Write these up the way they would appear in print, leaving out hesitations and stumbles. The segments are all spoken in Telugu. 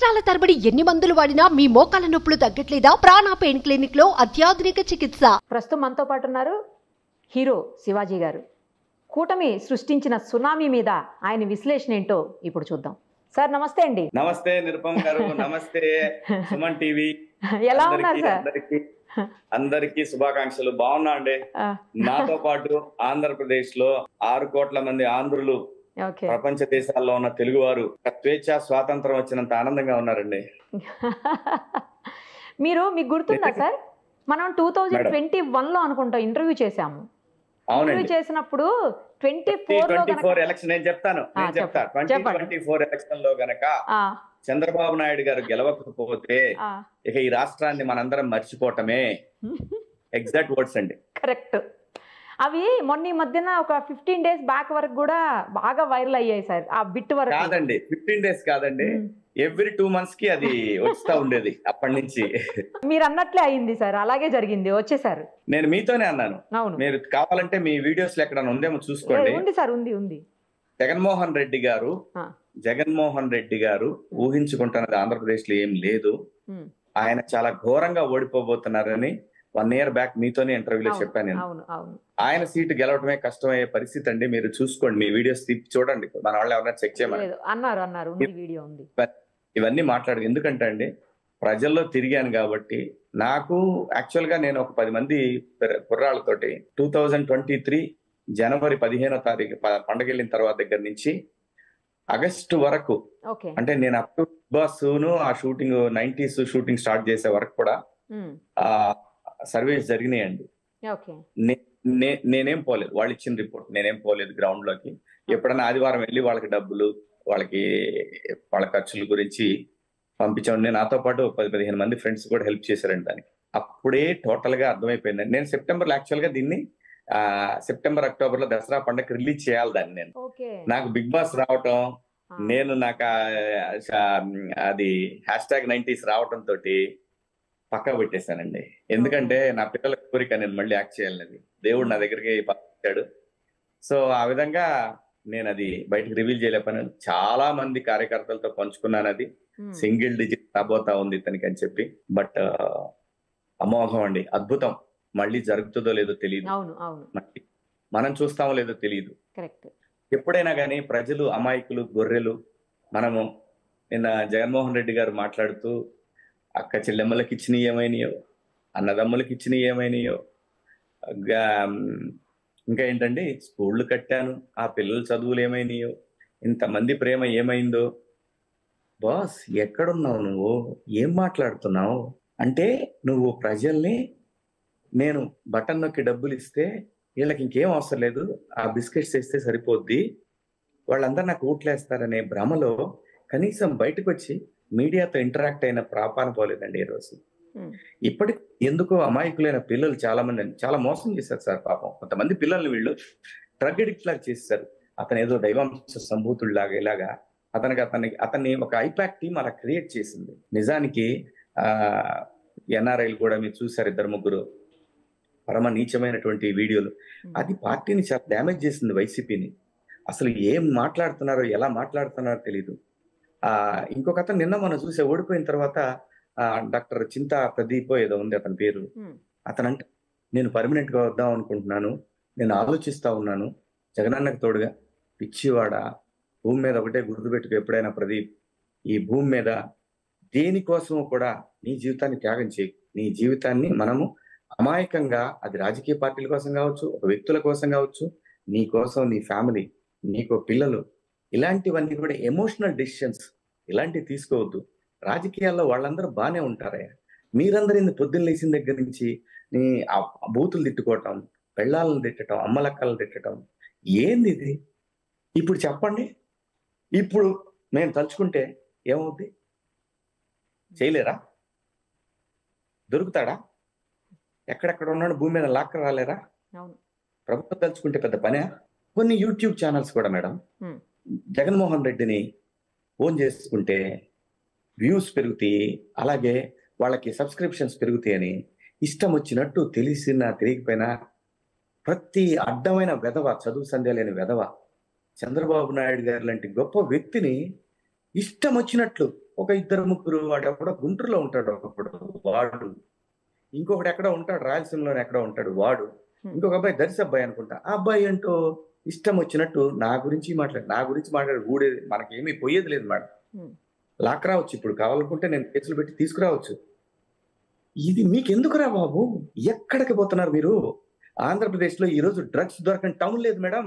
సంవత్సరాల తరబడి ఎన్ని మందులు వాడినా మీ మోకాల నొప్పులు తగ్గట్లేదా? ప్రాణ పెయిన్ క్లినిక్ లో అత్యాధునిక చికిత్స. ప్రస్తుతం మనతో పాటు ఉన్నారు హీరో శివాజీ గారు. కూటమి సృష్టించిన సునామీ మీద ఆయన విశ్లేషణ ఏంటో ఇప్పుడు చూద్దాం. సార్ నమస్తే అండి. నమస్తే నిరుపమ్ గారు. నమస్తే సుమన్ టీవీ. ఎలా ఉన్నారు సార్? అందరికీ శుభాకాంక్షలు. బాగున్నా అండి. నాతో పాటు ఆంధ్రప్రదేశ్ లో 6 కోట్ల మంది ఆంధ్రులు, ప్రపంచ దేశాల్లో ఉన్న తెలుగువారు స్వేచ్ఛ స్వాతంత్రం వచ్చినంత ఆనందంగా ఉన్నారండి. మీకు గుర్తుందా సార్, మనం 2021 లో అనుకుంటాం ఇంటర్వ్యూ చేశాము. ఇంటర్వ్యూ చేసినప్పుడు 2024 ఎలక్షన్ నేను చెప్తాను 2024 ఎలక్షన్ లో గనక చంద్రబాబు నాయుడు గారు గెలవకపోతే ఇక ఈ రాష్ట్రాన్ని మనందరం మర్చిపోవటమే. ఎగ్జాక్ట్ వర్డ్స్ అండి. కరెక్ట్. అవి మొన్న ఈ మధ్యన ఒక 15 డేస్ బ్యాక్ వరకు కూడా బాగా వైరల్ అయ్యాయి సార్. ఆ బిట్ వరకు కాదండి, 15 డేస్ కాదండి, ఎవ్రీ 2 months కి అది వస్తా ఉండేది అప్పటి నుంచి. మీరు అన్నట్లే అయింది సార్, అలాగే జరిగింది, వచ్చేసారు. నేను మీతోనే అన్నాను. మీరు కావాలంటే మీ వీడియోస్ లో ఎక్కడ ఉందేమో చూసుకోండి. ఉంది సార్, ఉంది. జగన్మోహన్ రెడ్డి గారు ఊహించుకుంటున్నది ఆంధ్రప్రదేశ్ లో ఏం లేదు. ఆయన చాలా ఘోరంగా ఓడిపోబోతున్నారని 1 year బ్యాక్ మీతోనే ఇంటర్వ్యూలో చెప్పాను నేను. ఆయన సీటు గెలవడమే కష్టమయ్యే పరిస్థితి అండి. మీరు చూసుకోండి, మీ వీడియోస్ చూడండి, మన వాళ్ళు ఎవరైనా చెక్ చేయమని అన్నారు. ఇవన్నీ మాట్లాడు. ఎందుకంటే అండి, ప్రజల్లో తిరిగాను కాబట్టి నాకు యాక్చువల్ గా నేను ఒక 10 మంది కుర్రాళ్ళతోటి 2023 జనవరి 15వ తారీఖు పండగ వెళ్ళిన తర్వాత దగ్గర నుంచి ఆగస్టు వరకు, అంటే నేను అప్ టు బాస్ ఆ షూటింగ్ 90s షూటింగ్ స్టార్ట్ చేసే వరకు కూడా సర్వేస్ జరిగినాయండి. నేనేం పోలేదు, వాళ్ళు ఇచ్చిన రిపోర్ట్, నేనేం పోలేదు గ్రౌండ్ లోకి. ఎప్పుడైనా ఆదివారం వెళ్ళి వాళ్ళకి డబ్బులు, వాళ్ళ ఖర్చుల గురించి పంపించాను. నేను నాతో పాటు 10-15 మంది ఫ్రెండ్స్ కూడా హెల్ప్ చేశారండి దానికి. అప్పుడే టోటల్ గా అర్థమైపోయిందండి. నేను సెప్టెంబర్ యాక్చువల్ గా దీన్ని సెప్టెంబర్ అక్టోబర్ లో దసరా పండుగ రిలీజ్ చేయాలి దాన్ని. నేను నాకు బిగ్ బాస్ రావటం, నాకు అది #90s రావటం తోటి పక్కా పెట్టేశానండి. ఎందుకంటే నా పిల్లల కోరిక నేను మళ్ళీ యాక్ట్ చేయాలనేది దేవుడు నా దగ్గరికి పంపించాడు. సో ఆ విధంగా నేను అది బయటకు రివీల్ చేయలేకపోయాను. చాలా మంది కార్యకర్తలతో పంచుకున్నాను. అది సింగిల్ డిజిట్ రాబోతా ఉంది ఇతనికి అని చెప్పి. బట్ అమోఘం అండి, అద్భుతం. మళ్ళీ జరుగుతుందో లేదో తెలియదు, మనం చూస్తామో లేదో తెలియదు. ఎప్పుడైనా కానీ ప్రజలు అమాయకులు, గొర్రెలు. మనము నిన్న జగన్మోహన్ రెడ్డి గారు మాట్లాడుతూ అక్క చెల్లెమ్మలకి ఇచ్చినవి ఏమైనాయో, అన్నదమ్ములకి ఇచ్చినవి ఏమైనాయో, ఇంకా ఏంటండి స్కూళ్ళు కట్టాను, ఆ పిల్లల చదువులు ఏమైనాయో, ఇంతమంది ప్రేమ ఏమైందో. బాస్ ఎక్కడున్నావు నువ్వు, ఏం మాట్లాడుతున్నావు అంటే, నువ్వు ప్రజల్ని నేను బటన్ నొక్కి డబ్బులు ఇస్తే వీళ్ళకి ఇంకేం అవసరం లేదు, ఆ బిస్కెట్స్ వేస్తే సరిపోద్ది, వాళ్ళందరూ నాకు ఓట్లేస్తారనే భ్రమలో కనీసం బయటకు వచ్చి మీడియాతో ఇంటరాక్ట్ అయిన ప్రాపాన పోలేదండి ఈ రోజు. ఇప్పటికి ఎందుకో అమాయకులైన పిల్లలు చాలా మంది చాలా మోసం చేశారు సార్. పాపం కొంతమంది పిల్లల్ని వీళ్ళు డ్రగ్ అడిక్ట్ లాగా చేస్తారు. అతను ఏదో దైవాంశ సంభూతుల్లాగా ఇలాగా అతన్ని ఒక ఐపాక్ టీం అలా క్రియేట్ చేసింది. నిజానికి ఎన్ఆర్ఐలు కూడా మీరు చూసారు, 2-3 పరమ నీచమైనటువంటి వీడియోలు. అది పార్టీని చాలా డ్యామేజ్ చేసింది, వైసీపీని. అసలు ఏం మాట్లాడుతున్నారో, ఎలా మాట్లాడుతున్నారో తెలీదు. ఇంకొక అతను నిన్న మనం చూసే ఓడిపోయిన తర్వాత డాక్టర్ చింతా ప్రదీప్ ఏదో ఉంది అతని పేరు. అతనంటే నేను పర్మనెంట్ గా వద్దాం అనుకుంటున్నాను, నేను ఆలోచిస్తా ఉన్నాను, జగనన్నకు తోడుగా. పిచ్చివాడ, భూమి మీద ఒకటే గుర్తుపెట్టుకు ఎప్పుడైనా ప్రదీప్, ఈ భూమి మీద దేనికోసం కూడా నీ జీవితాన్ని త్యాగం చేయి. నీ జీవితాన్ని మనము అమాయకంగా, అది రాజకీయ పార్టీల కోసం కావచ్చు, ఒక వ్యక్తుల కోసం కావచ్చు, నీ కోసం, నీ ఫ్యామిలీ, నీకు పిల్లలు, ఇలాంటివన్నీ కూడా ఎమోషనల్ డెసిషన్స్ ఇలాంటివి తీసుకోవద్దు. రాజకీయాల్లో వాళ్ళందరూ బాగానే ఉంటారే, మీరందరూ ఇంత పొద్దున్న లేచిన దగ్గర నుంచి నీ బూతులు తిట్టుకోవటం, పెళ్ళాలను తిట్టడం, అమ్మలక్కలను తిట్టడం, ఏంది ఇది? ఇప్పుడు చెప్పండి, ఇప్పుడు మేము తలుచుకుంటే ఏమవుద్ది? చేయలేరా? దొరుకుతాడా? ఎక్కడెక్కడ ఉన్నాడు భూమి మీద లాక్క రాలేరా? ప్రభుత్వం తలుచుకుంటే పెద్ద పనే. కొన్ని యూట్యూబ్ ఛానల్స్ కూడా మేడం జగన్మోహన్ రెడ్డిని ఓన్ చేసుకుంటే వ్యూస్ పెరుగుతాయి, అలాగే వాళ్ళకి సబ్స్క్రిప్షన్స్ పెరుగుతాయి అని ఇష్టం వచ్చినట్టు తెలిసినా తెలియకపోయినా ప్రతి అడ్డమైన వెధవ, చదువు సంధ్య లేని వెధవ చంద్రబాబు నాయుడు గారు లాంటి గొప్ప వ్యక్తిని ఇష్టం వచ్చినట్లు ఒక ఇద్దరు ముగ్గురు, వాడు ఎక్కడో గుంటూరులో ఉంటాడు ఒకడు వాడు, ఇంకొకటి ఎక్కడ ఉంటాడు రాయలసీమలోనే ఎక్కడ ఉంటాడు వాడు, ఇంకొక అబ్బాయి దర్శి అబ్బాయి అనుకుంటా. ఆ అబ్బాయి ఏంటో ఇష్టం వచ్చినట్టు నా గురించి మాట్లాడు ఊడేది, మనకేమీ పోయేది లేదు మేడం. లాక్రావచ్చు, ఇప్పుడు కావాలనుకుంటే నేను కేసులు పెట్టి తీసుకురావచ్చు. ఇది మీకెందుకురా బాబు? ఎక్కడికి పోతున్నారు మీరు? ఆంధ్రప్రదేశ్ లో ఈ రోజు డ్రగ్స్ దొరకని టౌన్ లేదు madam.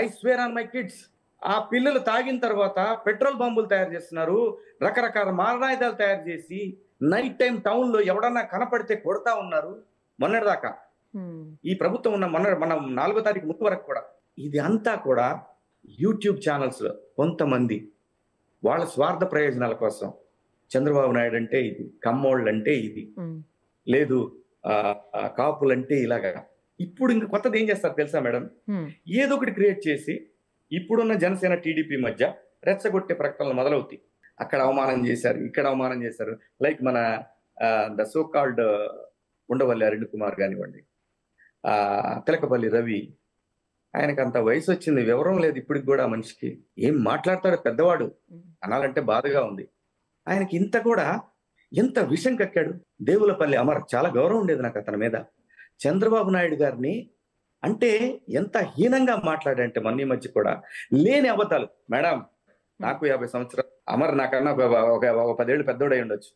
I swear on my kids. ఆ పిల్లలు తాగిన తర్వాత పెట్రోల్ బాంబులు తయారు చేస్తున్నారు, రకరకాల మారణాయుధాలు తయారు చేసి నైట్ టైం టౌన్ లో ఎవడన్నా కనపడితే కొడతా ఉన్నారు. మొన్నటిదాకా ఈ ప్రభుత్వం ఉన్న మనం 4వ తారీఖు ముందు వరకు కూడా ఇది అంతా కూడా యూట్యూబ్ ఛానల్స్ లో కొంతమంది వాళ్ళ స్వార్థ ప్రయోజనాల కోసం, చంద్రబాబు నాయుడు అంటే ఇది, కమ్మోళ్ళు అంటే ఇది, లేదు కాపులంటే ఇలాగా. ఇప్పుడు ఇంకా కొత్తది ఏం చేస్తారు తెలుసా మేడం? ఏదో ఒకటి క్రియేట్ చేసి ఇప్పుడున్న జనసేన టీడీపీ మధ్య రెచ్చగొట్టే ప్రకటనలు మొదలవుతాయి. అక్కడ అవమానం చేశారు, ఇక్కడ అవమానం చేశారు. లైక్ మన the so called Undavalli Arun Kumar కానివ్వండి, తిలకపల్లి రవి, ఆయనకు అంత వయసు వచ్చింది, వివరం లేదు ఇప్పటికి కూడా. మనిషికి ఏం మాట్లాడతాడు, పెద్దవాడు అనాలంటే బాధగా ఉంది. ఆయనకి ఇంత కూడా ఎంత విషం కక్కాడు. దేవులపల్లి అమర్, చాలా గౌరవం ఉండేది నాకు అతని మీద. చంద్రబాబు నాయుడు గారిని అంటే ఎంత హీనంగా మాట్లాడంటే మొన్న ఈ మధ్య కూడా లేని అబద్ధాలు. మేడం నాకు 50 సంవత్సరాలు, అమర్ నాకన్నా ఒక 10 ఏళ్ళు పెద్దోడై ఉండొచ్చు.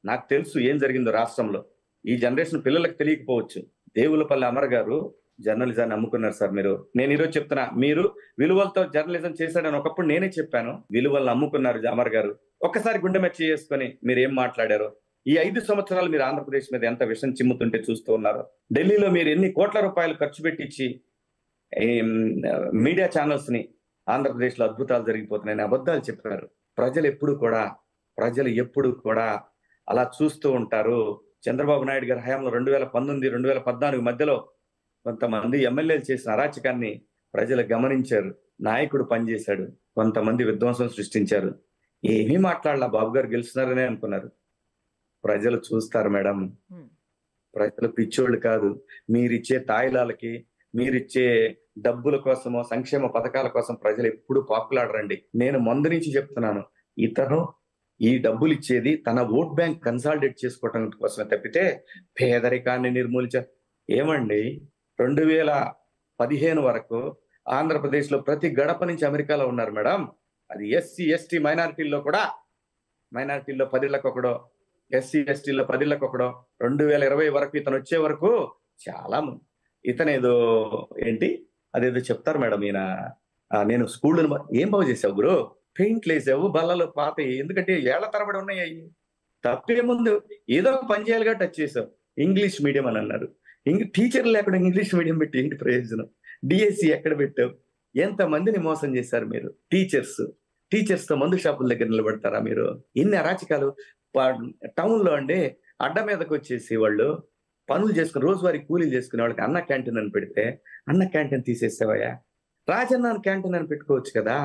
నాకు తెలుసు ఏం జరిగిందో రాష్ట్రంలో. ఈ జనరేషన్ పిల్లలకు తెలియకపోవచ్చు. దేవులపల్లి అమర్ గారు జర్నలిజాన్ని అమ్ముకున్నారు సార్. నేను ఈరోజు చెప్తున్నా, మీరు విలువలతో జర్నలిజం చేశాడని ఒకప్పుడు నేనే చెప్పాను. విలువలను అమ్ముకున్నారు అమర్ గారు. ఒక్కసారి గుండె మెచ్చి చేసుకొని మీరు ఏం మాట్లాడారో, ఈ 5 సంవత్సరాలు మీరు ఆంధ్రప్రదేశ్ మీద ఎంత విషం చిమ్ముతుంటే చూస్తూ ఉన్నారు. ఢిల్లీలో మీరు ఎన్ని కోట్ల రూపాయలు ఖర్చు పెట్టించి మీడియా ఛానల్స్ ని ఆంధ్రప్రదేశ్ లో అద్భుతాలు జరిగిపోతున్నాయని అబద్ధాలు చెప్పారు. ప్రజలు ఎప్పుడు కూడా అలా చూస్తూ ఉంటారు. చంద్రబాబు నాయుడు గారి హయాంలో 2019, 2014 మధ్యలో కొంతమంది ఎమ్మెల్యేలు చేసిన అరాచకాన్ని ప్రజలు గమనించారు. నాయకుడు పనిచేశాడు, కొంతమంది విధ్వంసం సృష్టించారు. ఏమీ మాట్లాడలా, బాబు గారు గెలుస్తున్నారనే అనుకున్నారు. ప్రజలు చూస్తారు మేడం. ప్రజలు పిచ్చోళ్ళు కాదు. మీరిచ్చే తాయిలాలకి, మీరిచ్చే డబ్బుల కోసమో సంక్షేమ పథకాల కోసం ప్రజలు ఎప్పుడు పాపులాడరండి. నేను ముందు నుంచి చెప్తున్నాను, ఇతను ఈ డబ్బులు ఇచ్చేది తన ఓట్ బ్యాంక్ కన్సాలిడేట్ చేసుకోవటం కోసమే తప్పితే పేదరికాన్ని ఏమండి 2015 వరకు ఆంధ్రప్రదేశ్ లో ప్రతి గడప నుంచి అమెరికాలో ఉన్నారు మేడం. అది ఎస్సీ ఎస్టీ మైనారిటీల్లో 10 ఇళ్ళకి ఒకడో, ఎస్సీ ఎస్టీలో 10 ఇళ్ళకి ఒకడో. 2020 వరకు ఇతను వచ్చే వరకు చాలా మంది. ఇతనేదో అదేదో చెప్తారు మేడం, ఈయన నేను స్కూల్ ఏం బాగు చేసావు గురు, పెయింట్లు వేసావు, బల్లలు పాతయి, ఎందుకంటే ఏళ్ల తరబడి ఉన్నాయి. అయ్యి తప్పేముందు, ఏదో ఒక పని చేయాలిగా టచ్ చేసావు. ఇంగ్లీష్ మీడియం అని అన్నారు. టీచర్లు లేకుండా ఇంగ్లీష్ మీడియం పెట్టి ఏంటి ప్రయోజనం? డిఎస్సి ఎక్కడ పెట్టావు? ఎంతమందిని మోసం చేశారు మీరు? టీచర్స్ తో మందు షాపుల దగ్గర నిలబడతారా మీరు? ఎన్ని అరాచకాలు టౌన్ లో అండి. అడ్డ మీదకి వచ్చేసి వాళ్ళు పనులు చేసుకుని రోజువారీ కూలీలు చేసుకునే వాళ్ళకి అన్న క్యాంటీన్ అని పెడితే అన్న క్యాంటీన్ తీసేసావయ్యా, రాజన్న క్యాంటీన్ అని పెట్టుకోవచ్చు కదా.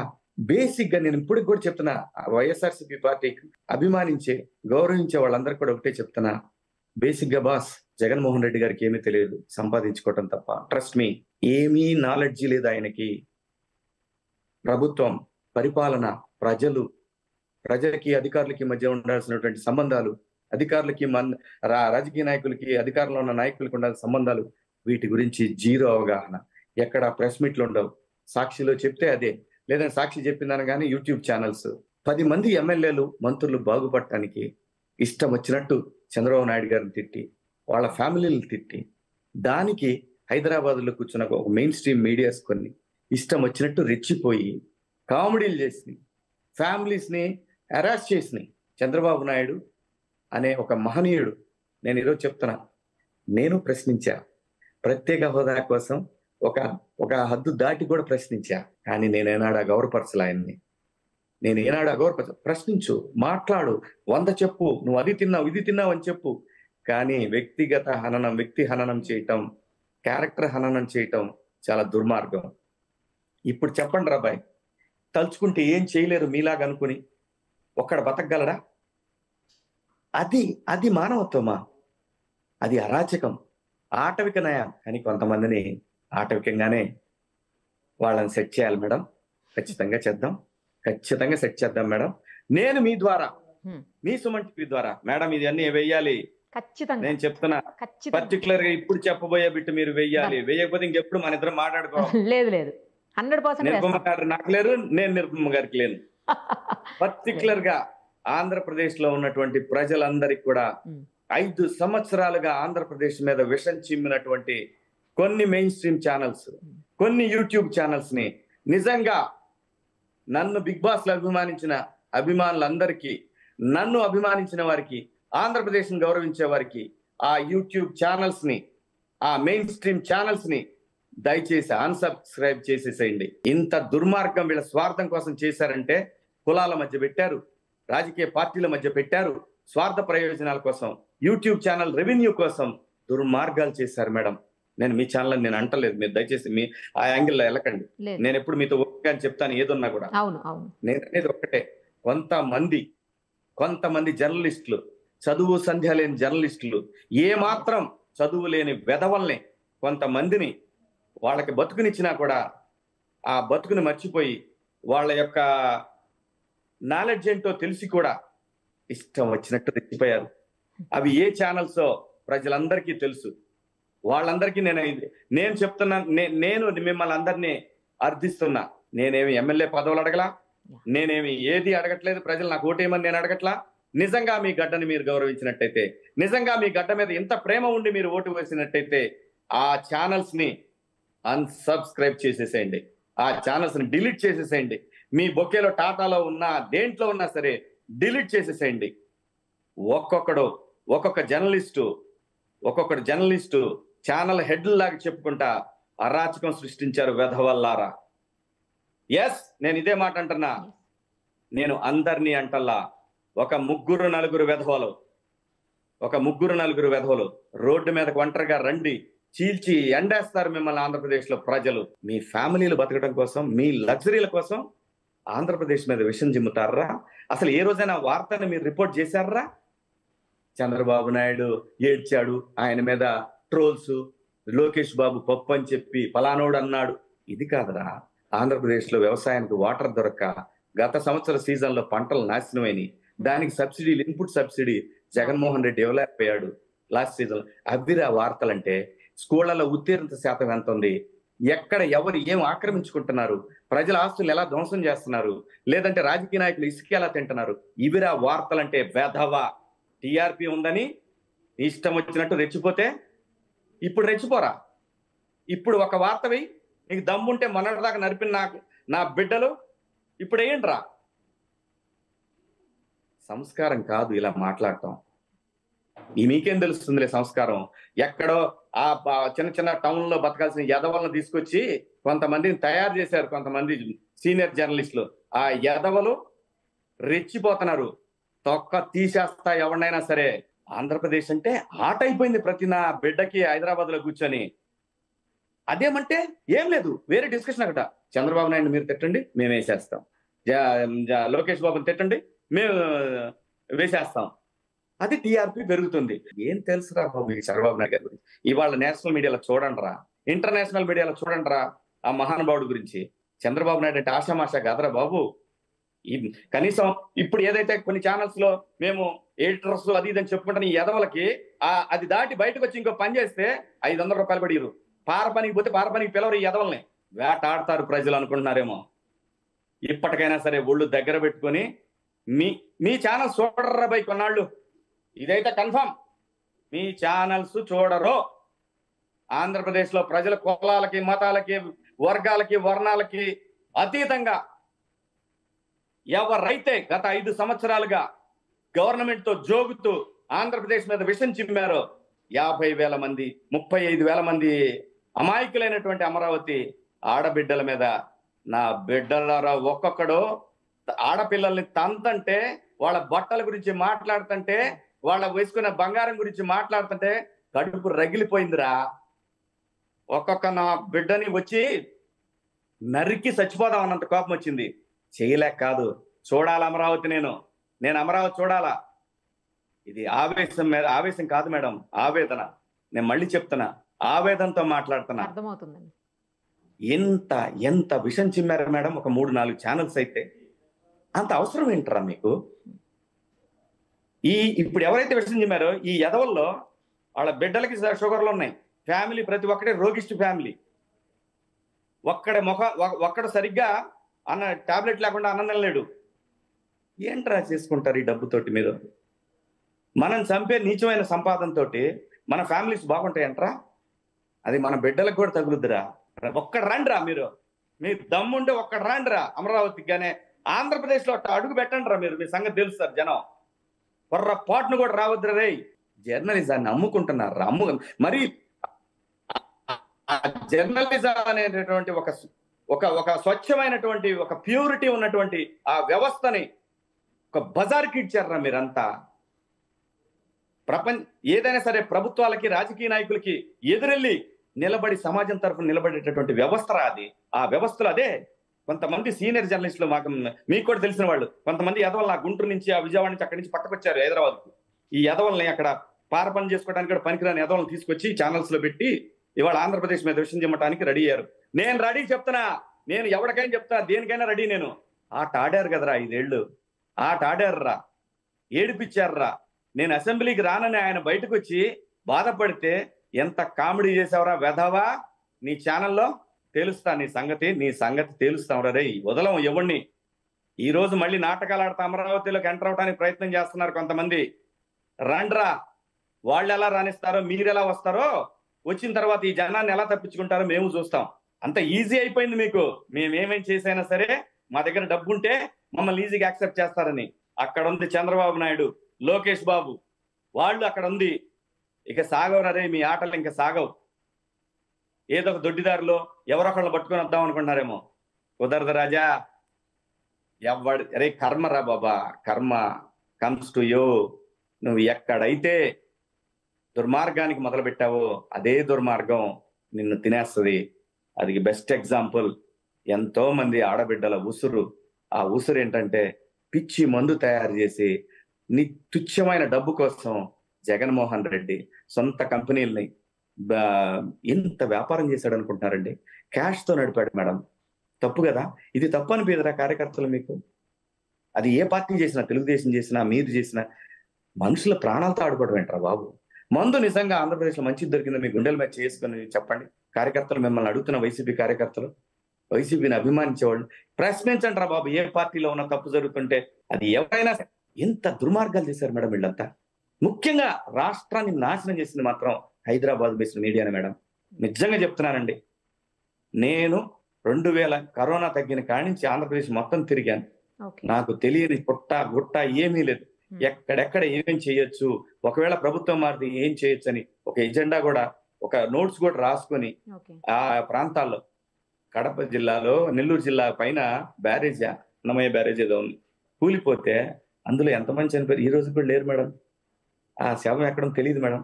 బేసిక్ గా నేను ఇప్పుడు కూడా చెప్తున్నా, వైఎస్ఆర్సీపీ పార్టీకి అభిమానించే గౌరవించే వాళ్ళందరూ కూడా ఒకటే చెప్తున్నా, బేసిక్ గా బాస్ జగన్మోహన్ రెడ్డి గారికి ఏమీ తెలియదు, సంపాదించుకోవటం తప్ప. ట్రస్ట్ మీ, ఏమీ నాలెడ్జీ లేదు ఆయనకి. ప్రభుత్వం, పరిపాలన, ప్రజలకి అధికారులకి మధ్య ఉండాల్సినటువంటి సంబంధాలు, అధికారులకి రాజకీయ నాయకులకి, అధికారంలో ఉన్న నాయకులకి ఉండాల్సిన సంబంధాలు, వీటి గురించి జీరో అవగాహన. ఎక్కడ ప్రెస్ మీట్లు ఉండవు. సాక్షిలో చెప్తే అదే, లేదంటే సాక్షి చెప్పిందని కానీ యూట్యూబ్ ఛానల్స్. 10 మంది ఎమ్మెల్యేలు, మంత్రులు బాగుపడటానికి ఇష్టం వచ్చినట్టు చంద్రబాబు నాయుడు గారిని తిట్టి, వాళ్ళ ఫ్యామిలీని తిట్టి, దానికి హైదరాబాద్లో కూర్చున్న ఒక మెయిన్ స్ట్రీమ్ మీడియాస్ కొన్ని ఇష్టం వచ్చినట్టు రెచ్చిపోయి కామెడీలు చేసినాయి, ఫ్యామిలీస్ ని హెరాస్ చేసినాయి. చంద్రబాబు నాయుడు అనే ఒక మహనీయుడు, నేను ఈరోజు చెప్తున్నా, నేను ప్రశ్నించా. ప్రత్యేక హోదా కోసం ఒక హద్దు దాటి కూడా ప్రశ్నించా. కానీ నేనేనాడు అగౌరవపరచలే ఆయన్ని. నేను ఏనాడు ప్రశ్నించు, మాట్లాడు, 100 చెప్పు, నువ్వు అది తిన్నావు ఇది తిన్నావు అని చెప్పు. కానీ వ్యక్తిగత హననం, వ్యక్తి హననం చేయటం, క్యారెక్టర్ హననం చేయటం చాలా దుర్మార్గం. ఇప్పుడు చెప్పండి రాబాయ్, తలుచుకుంటే ఏం చేయలేరు మీలాగా అనుకుని ఒక్కడ బతకగలడా? అది మానవత్వమా? అది అరాచకం, ఆటవిక నయం. కానీ కొంతమందిని ఆటవికంగానే వాళ్ళని సెట్ చేయాలి మేడం. ఖచ్చితంగా సెట్ చేద్దాం మేడం. నేను మీ ద్వారా, హ్మ్. మీ సుమన్ టీవీ ద్వారా మేడం ఇవన్నీ వెయ్యాలి. ఖచ్చితంగా నేను చెప్తున్నా, ఖచ్చితంగా పర్టికులర్ గా ఇప్పుడు చెప్పబోయే బిట్టు మీరు వెయ్యాలి. వేయకపోతే ఇంకెప్పుడు మన ఇద్దరం మాట్లాడుకోవాలి. లేదు లేదు 100% నిరుపమ వేస్తాం. గారు నాకు లేరు, నేను నిరుపమ గారికి లేను. పర్టికులర్ గా ఆంధ్రప్రదేశ్ లో ఉన్నటువంటి ప్రజలందరికీ కూడా ఉమ్, 5 సంవత్సరాలుగా ఆంధ్రప్రదేశ్ మీద విషం చిమ్మినటువంటి కొన్ని మెయిన్ స్ట్రీమ్ ఛానల్స్, కొన్ని యూట్యూబ్ ఛానల్స్ ని నిజంగా నన్ను బిగ్ బాస్ లో అభిమానించిన అభిమానులందరికీ, నన్ను అభిమానించిన వారికి, ఆంధ్రప్రదేశ్ ని గౌరవించే వారికి ఆ యూట్యూబ్ ఛానల్స్ ని, ఆ మెయిన్ స్ట్రీమ్ ఛానల్స్ ని దయచేసి అన్సబ్స్క్రైబ్ చేసేసేయండి. ఇంత దుర్మార్గం వీళ్ళ స్వార్థం కోసం చేశారంటే, కులాల మధ్య పెట్టారు, రాజకీయ పార్టీల మధ్య పెట్టారు, స్వార్థ ప్రయోజనాల కోసం, యూట్యూబ్ ఛానల్ రెవెన్యూ కోసం దుర్మార్గాలు చేశారు మేడం. నేను మీ ఛానల్ నేను అంటలేదు, మీరు దయచేసి మీ ఆ యాంగిల్లో వెళ్ళకండి. లేదు. నేను ఎప్పుడు మీతో ఒప్పుగా చెప్తాను ఏదున్నా కూడా. అవును అవును నేను అనేది ఒక్కటే, కొంతమంది జర్నలిస్టులు, చదువు సంధ్య లేని జర్నలిస్టులు, ఏ మాత్రం చదువు లేని వెధవల్ని, కొంతమందిని వాళ్ళకి బతుకునిచ్చినా కూడా ఆ బతుకుని మర్చిపోయి వాళ్ళ యొక్క నాలెడ్జ్ ఏంటో తెలిసి కూడా ఇష్టం వచ్చినట్టు రెచ్చిపోయారు. అవి ఏ ఛానల్సో ప్రజలందరికీ తెలుసు. వాళ్ళందరికీ నేను చెప్తున్నా, నేను మిమ్మల్ని అందరినీ అర్థిస్తున్నా. నేనేమి ఎమ్మెల్యే పదవులు అడగలా, నేనేమి ఏది అడగట్లేదు. ప్రజలు నాకు ఓటేయమని నేను అడగట్లా. నిజంగా మీ గడ్డని మీరు గౌరవించినట్టయితే, నిజంగా మీ గడ్డ మీద ఇంత ప్రేమ ఉండి మీరు ఓటు వేసినట్టయితే ఆ ఛానల్స్ ని అన్సబ్స్క్రైబ్ చేసేసేయండి, ఆ ఛానల్స్ ని డిలీట్ చేసేసేయండి. మీ బొకేలో టాటాలో ఉన్నా దేంట్లో ఉన్నా సరే డిలీట్ చేసేసేయండి. ఒక్కొక్క జర్నలిస్టు ఛానల్ హెడ్ లాగా చెప్పుకుంటా అరాచకం సృష్టించారు వెధవల్లారా. ఎస్, నేను ఇదే మాట అంటున్నా. నేను అందరినీ అంటల్లా, ఒక ముగ్గురు నలుగురు వెధవలు రోడ్డు మీదకి ఒంటరిగా రండి, చీల్చి ఎండేస్తారు మిమ్మల్ని ఆంధ్రప్రదేశ్ లో ప్రజలు. మీ ఫ్యామిలీలు బతకడం కోసం, మీ లగ్జరీల కోసం ఆంధ్రప్రదేశ్ మీద విషం జిమ్ముతారా? అసలు ఏ రోజైనా వార్తని మీరు రిపోర్ట్ చేశారా? చంద్రబాబు నాయుడు ఏడ్చాడు, ఆయన మీద ట్రోల్స్, లోకేష్ బాబు పప్పు అని చెప్పి పలానోడు అన్నాడు. ఇది కాదురా. ఆంధ్రప్రదేశ్ లో వ్యవసాయానికి వాటర్ దొరక్క గత సంవత్సర సీజన్ లో పంటలు నాశనమైనవి. దానికి సబ్సిడీలు, ఇన్పుట్ సబ్సిడీ జగన్మోహన్ రెడ్డి ఇవ్వలేకపోయాడు లాస్ట్ సీజన్. అవిరా వార్తలంటే. స్కూళ్లలో ఉత్తీర్ణత శాతం ఎంత ఉంది, ఎక్కడ ఎవరు ఏం ఆక్రమించుకుంటున్నారు, ప్రజల ఆస్తులు ఎలా ధ్వంసం చేస్తున్నారు, లేదంటే రాజకీయ నాయకులు ఇసుక ఎలా తింటున్నారు, ఇవిరా వార్తలంటే. వెధవ టీఆర్పీ ఉందని ఇష్టం వచ్చినట్టు రెచ్చిపోతే ఇప్పుడు రెచ్చిపోరా. ఇప్పుడు ఒక వార్త వెయ్యి, నీకు దమ్ముంటే మొన్నటిదాకా నరిపిన నా బిడ్డలు ఇప్పుడు ఏంట్రా. సంస్కారం కాదు ఇలా మాట్లాడటం. మీకేం తెలుస్తుందిలే సంస్కారం. ఎక్కడో ఆ చిన్న టౌన్ లో బతకాల్సిన యదవలను తీసుకొచ్చి కొంతమందిని తయారు చేశారు, కొంతమంది సీనియర్ జర్నలిస్టులు. ఆ యదవలు రెచ్చిపోతున్నారు, తొక్క తీసేస్తా ఎవరినైనా సరే. ఆంధ్రప్రదేశ్ అంటే ఆట అయిపోయింది ప్రతి నా బిడ్డకి హైదరాబాద్ లో కూర్చొని. అదేమంటే ఏం లేదు, వేరే డిస్కషన్ అక్కడ. చంద్రబాబు నాయుడు మీరు తిట్టండి, మేము వేసేస్తాం. లోకేష్ బాబుని తిట్టండి, మేము వేసేస్తాం. అది టీఆర్పీ పెరుగుతుంది. ఏం తెలుసురా బాబు ఈ చంద్రబాబు నాయుడు గారి గురించి. ఇవాళ నేషనల్ మీడియాలో చూడండిరా, ఇంటర్నేషనల్ మీడియాలో చూడండిరా ఆ మహానుభావుడి గురించి. చంద్రబాబు నాయుడు అంటే ఆషామాషా కాదురా బాబు. కనీసం ఇప్పుడు ఏదైతే కొన్ని ఛానల్స్ లో మేము ఎడిటర్స్ అది ఇదని చెప్పుకుంటాను, ఈ ఎదవలకి అది దాటి బయటకు వచ్చి ఇంకో పని చేస్తే 500 రూపాయలు పడిరు. పార పనికి పోతే పార పనికి పిలవరు, ఈ ఎదవల్ని వేటాడతారు ప్రజలు అనుకుంటున్నారేమో. ఇప్పటికైనా సరే ఒళ్ళు దగ్గర పెట్టుకొని మీ ఛానల్స్ చూడరా బై కొన్నాళ్ళు. ఇదైతే కన్ఫర్మ్, మీ ఛానల్స్ చూడరు. ఆంధ్రప్రదేశ్ లో ప్రజల కులాలకి, మతాలకి, వర్గాలకి, వర్ణాలకి అతీతంగా ఎవరైతే గత 5 సంవత్సరాలుగా గవర్నమెంట్ తో జోగుతూ ఆంధ్రప్రదేశ్ మీద విషం చిమ్మారో 50,000 మంది, 35,000 మంది అమాయకులైనటువంటి అమరావతి ఆడబిడ్డల మీద, నా బిడ్డలారా ఒక్కొక్కడు ఆడపిల్లల్ని తంతంటే, వాళ్ళ బట్టల గురించి మాట్లాడుతుంటే, వాళ్ళ వేసుకున్న బంగారం గురించి మాట్లాడుతుంటే కడుపు రగిలిపోయిందిరా. ఒక్కొక్క నా బిడ్డని వచ్చి నరికి చచ్చిపోదాం అన్నంత కోపం వచ్చింది. చేయలేక కాదు, చూడాలి అమరావతి. నేను అమరావతి చూడాలా. ఇది ఆవేశం కాదు మేడం, ఆవేదన. నేను మళ్ళీ చెప్తున్నా, ఆవేదనతో మాట్లాడుతున్నా. అర్థమవుతుందండి. ఎంత విషం చిమ్మారు మేడం. ఒక 3-4 ఛానల్స్ అయితే అంత అవసరం ఏంటరా మీకు? ఇప్పుడు ఎవరైతే విషయం చెప్పారో ఈ ఎదవల్లో వాళ్ళ బిడ్డలకి షుగర్లు ఉన్నాయి, ఫ్యామిలీ ప్రతి ఒక్కటే రోగిష్టి ఫ్యామిలీ. ఒక్కడు సరిగ్గా అన్న టాబ్లెట్ లేకుండా అన్నం తినలేడు. ఏంట్రా చేసుకుంటారు ఈ డబ్బుతోటి మీరు? మనం చంపే నీచమైన సంపాదనతో మన ఫ్యామిలీస్ బాగుంటాయంట్రా? అది మన బిడ్డలకు కూడా తగులుద్దురా. ఒక్కడు రండిరా, మీరు దమ్ముంటే ఒక్కడు రండిరా అమరావతికి, కానీ ఆంధ్రప్రదేశ్లో ఒక్క అడుగు పెట్టండి రా మీరు. మీ సంగతి తెలుస్తారు జనం. పొర్రపాటును కూడా రావద్దురా రే. జర్నలిజాన్ని అమ్ముకుంటున్నారు మరి జర్నలిజం అనేటటువంటి ఒక స్వచ్ఛమైనటువంటి ఒక ప్యూరిటీ ఉన్నటువంటి ఆ వ్యవస్థని ఒక బజార్కి ఇచ్చారా మీరంతా. ఏదైనా సరే ప్రభుత్వాలకి రాజకీయ నాయకులకి ఎదురెళ్ళి నిలబడి సమాజం తరఫున నిలబడేటటువంటి వ్యవస్థ అది. ఆ వ్యవస్థలో అదే కొంతమంది సీనియర్ జర్నలిస్టులు మీకు కూడా తెలిసిన వాళ్ళు కొంతమంది ఎదవలు నా గుంటూరు నుంచి ఆ విజయవాడ నుంచి అక్కడి నుంచి పట్టుకొచ్చారు హైదరాబాద్కు. ఈ ఎదవల్ని అక్కడ పని చేసుకోవడానికి కూడా పనికిరాని ఎదవలను తీసుకొచ్చి ఛానల్స్ లో పెట్టి ఇవాళ ఆంధ్రప్రదేశ్ మీద విషయం చెప్పడానికి రెడీ అయ్యారు. నేను రెడీ చెప్తున్నా, నేను ఎవరికైనా చెప్తా, దేనికైనా రెడీ. నేను ఆట ఆడారు కదరా 5 ఏళ్ళు, ఆట ఆడారురా, ఏడిపించారురా. నేను అసెంబ్లీకి రానని ఆయన బయటకు వచ్చి బాధపడితే ఎంత కామెడీ చేసావురా వెధవా. నీ ఛానల్లో తెలుస్తా నీ సంగతి తెలుస్తావురా రే. వదలం ఎవరిని. ఈ రోజు మళ్ళీ నాటకాలు ఆడతా అమరావతిలోకి ఎంటర్ అవడానికి ప్రయత్నం చేస్తున్నారు కొంతమంది. రండ్రా, వాళ్ళు ఎలా రాణిస్తారో మీరు ఎలా వస్తారో, వచ్చిన తర్వాత ఈ జనాన్ని ఎలా తప్పించుకుంటారో మేము చూస్తాం. అంత ఈజీ అయిపోయింది మీకు. మేమేమేం చేసైనా సరే మా దగ్గర డబ్బు ఉంటే మమ్మల్ని ఈజీగా యాక్సెప్ట్ చేస్తారని. అక్కడ ఉంది చంద్రబాబు నాయుడు, లోకేష్ బాబు, వాళ్ళు అక్కడ ఉంది. ఇక సాగవు రే మీ ఆటలు, ఇంకా సాగవు. ఏదో ఒక దొడ్డిదారిలో ఎవరొకళ్ళు పట్టుకొని వద్దాం అనుకుంటున్నారేమో. కుదరదు రాజా. అరే కర్మ రా బాబా, కర్మ కమ్స్ టు యూ. నువ్వు ఎక్కడైతే దుర్మార్గానికి మొదలు పెట్టావో అదే దుర్మార్గం నిన్ను తినేస్తుంది. అది బెస్ట్ ఎగ్జాంపుల్. ఎంతో మంది ఆడబిడ్డల ఉసురు. ఆ ఉసురు ఏంటంటే పిచ్చి మందు తయారు చేసి తుచ్చమైన డబ్బు కోసం జగన్మోహన్ రెడ్డి సొంత కంపెనీలని ఎంత వ్యాపారం చేశాడు అనుకుంటున్నారండి? క్యాష్ తో నడిపాడు మేడం. తప్పు కదా ఇది? తప్పు అనిపించరా కార్యకర్తలు మీకు? అది ఏ పార్టీ చేసినా, తెలుగుదేశం చేసినా, మీరు చేసినా మనుషుల ప్రాణాలతో ఆడుకోవడం ఏంట్రా బాబు? మందు నిజంగా ఆంధ్రప్రదేశ్లో మంచిది దొరికిందో మీ గుండెల మీద చేసుకుని చెప్పండి. కార్యకర్తలు మిమ్మల్ని అడుగుతున్న వైసీపీ కార్యకర్తలు, వైసీపీని అభిమానించేవాళ్ళు ప్రశ్నించండి రా బాబు. ఏ పార్టీలో ఉన్న తప్పు జరుగుతుంటే అది ఎవరైనా. ఎంత దుర్మార్గాలు చేశారు మేడం వీళ్ళంతా. ముఖ్యంగా రాష్ట్రాన్ని నాశనం చేసింది మాత్రం హైదరాబాద్ బేస్డ్ మీడియానే మేడం. నిజంగా చెప్తున్నానండి. నేను 2000 కరోనా తగ్గిన కాడి నుంచి ఆంధ్రప్రదేశ్ మొత్తం తిరిగాను. నాకు తెలియని పుట్ట గుట్ట ఏమీ లేదు. ఎక్కడెక్కడ ఏమేం చేయొచ్చు, ఒకవేళ ప్రభుత్వం మారితే ఏం చేయొచ్చు అని ఒక ఎజెండా కూడా, ఒక నోట్స్ కూడా రాసుకొని ఆ ప్రాంతాల్లో కడప జిల్లాలో నెల్లూరు జిల్లా పైన బ్యారేజ్, అన్నమయ్య బ్యారేజ్ ఏదో ఉంది, కూలిపోతే అందులో ఎంతమంది చనిపోయారు ఈ రోజు కూడా లేరు మేడం. ఆ శవం ఎక్కడం తెలియదు మేడం.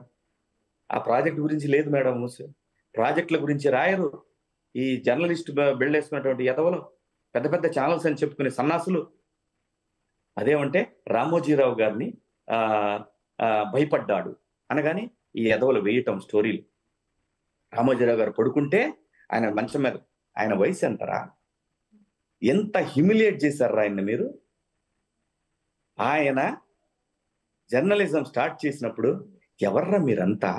ఆ ప్రాజెక్ట్ గురించి లేదు మేడం. ప్రాజెక్టుల గురించి రాయరు ఈ జర్నలిస్ట్ బిల్డ్ వేసుకున్నటువంటి ఎదవలు, పెద్ద పెద్ద ఛానల్స్ అని చెప్పుకునే సన్నాసులు. అదేమంటే రామోజీరావు గారిని భయపడ్డాడు అనగానే ఈ ఎదవలు వేయటం స్టోరీలు. రామోజీరావు గారు పడుకుంటే ఆయన మంచం మీద, ఆయన వయసు ఎంతరా? ఎంత హ్యూమిలియేట్ చేశారా ఆయన మీరు? ఆయన జర్నలిజం స్టార్ట్ చేసినప్పుడు ఎవర్రా మీరంతా?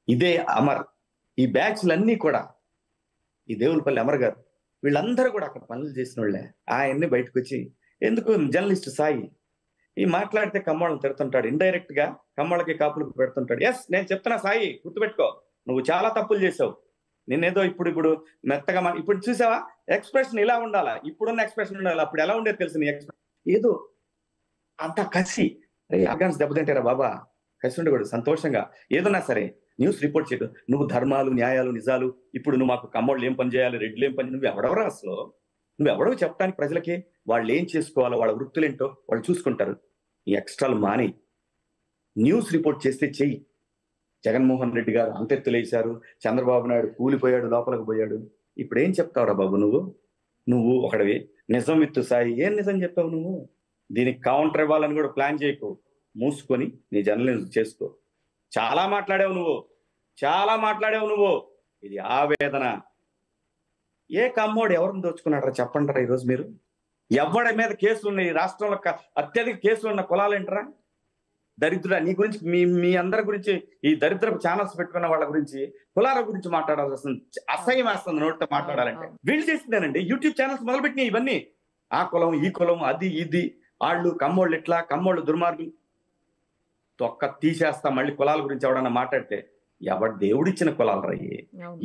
ఇదే అమర్, ఈ బ్యాచ్లన్నీ కూడా, ఈ దేవులపల్లి అమర్ గారు, వీళ్ళందరూ కూడా అక్కడ పనులు చేసిన వాళ్ళే. ఆయన్ని బయటకు వచ్చి ఎందుకు జర్నలిస్ట్ సాయి ఈ మాట్లాడితే కమ్మోళ్ళని తిడుతుంటాడు, ఇండైరెక్ట్ గా కమ్మోళ్ళకి కాపులకు పెడుతుంటాడు. ఎస్, నేను చెప్తున్నా సాయి, గుర్తుపెట్టుకో, నువ్వు చాలా తప్పులు చేసావు. నేనేదో ఇప్పుడు మెత్తగా ఇప్పుడు చూసావా ఎక్స్ప్రెషన్ ఇలా ఉండాలా, ఇప్పుడున్న ఎక్స్ప్రెషన్ ఉండాలి. అప్పుడు ఎలా ఉండేది తెలుసు నీ ఎక్స్ప్రెషన్? ఏదో అంత కసి. ఆర్గాన్స్ దెబ్బతింటారా బాబా? కసి ఉండకూడదు. సంతోషంగా ఏదన్నా సరే న్యూస్ రిపోర్ట్ చేయడం. నువ్వు ధర్మాలు, న్యాయాలు, నిజాలు, ఇప్పుడు నువ్వు మాకు కమ్మోళ్ళు ఏం పని చేయాలి, రెడ్లు ఏం పని, నువ్వు ఎవడవరా అసలు? నువ్వెవడో చెప్పడానికి ప్రజలకి వాళ్ళు ఏం చేసుకోవాలో, వాళ్ళ వృత్తులేంటో వాళ్ళు చూసుకుంటారు. ఈ ఎక్స్ట్రాలు మాని న్యూస్ రిపోర్ట్ చేస్తే చెయ్యి. జగన్మోహన్ రెడ్డి గారు అంతెత్తులేశారు, చంద్రబాబు నాయుడు కూలిపోయాడు, లోపలికి పోయాడు. ఇప్పుడు ఏం చెప్తావురా బాబు నువ్వు ఒకడివి. నిజం విత్తు సాయి, ఏం నిజం చెప్పావు నువ్వు? దీనికి కౌంటర్ ఇవ్వాలని కూడా ప్లాన్ చేయకు. మూసుకొని నీ జర్నలిజం చేసుకో. చాలా మాట్లాడావు నువ్వు. ఇది ఆవేదన. ఏ కమ్మోడు ఎవరిని దోచుకున్నాడరా చెప్పండి రా ఈరోజు మీరు? ఎవడి మీద కేసులు ఉన్నాయి ఈ రాష్ట్రంలో అత్యధిక కేసులు ఉన్న కులాలు ఏంటరా? దరిద్రుడా, నీ గురించి మీ అందరి గురించి ఈ దరిద్రపు ఛానల్స్ పెట్టుకున్న వాళ్ళ గురించి కులాల గురించి మాట్లాడాల్సి వస్తుంది. అసహ్యం వేస్తుంది నోటితో మాట్లాడాలంటే. వీళ్ళు చేసిందేనండి యూట్యూబ్ ఛానల్స్ మొదలుపెట్టినాయి ఇవన్నీ. ఆ కులం ఈ కులం అది ఇది, వాళ్ళు కమ్మోళ్ళు ఇట్లా, కమ్మోళ్ళు దుర్మార్గులు. తొక్క తీసేస్తా మళ్ళీ కులాల గురించి ఎవడన్నా మాట్లాడితే. ఎవడు దేవుడిచ్చిన కులాలు రయ్యి,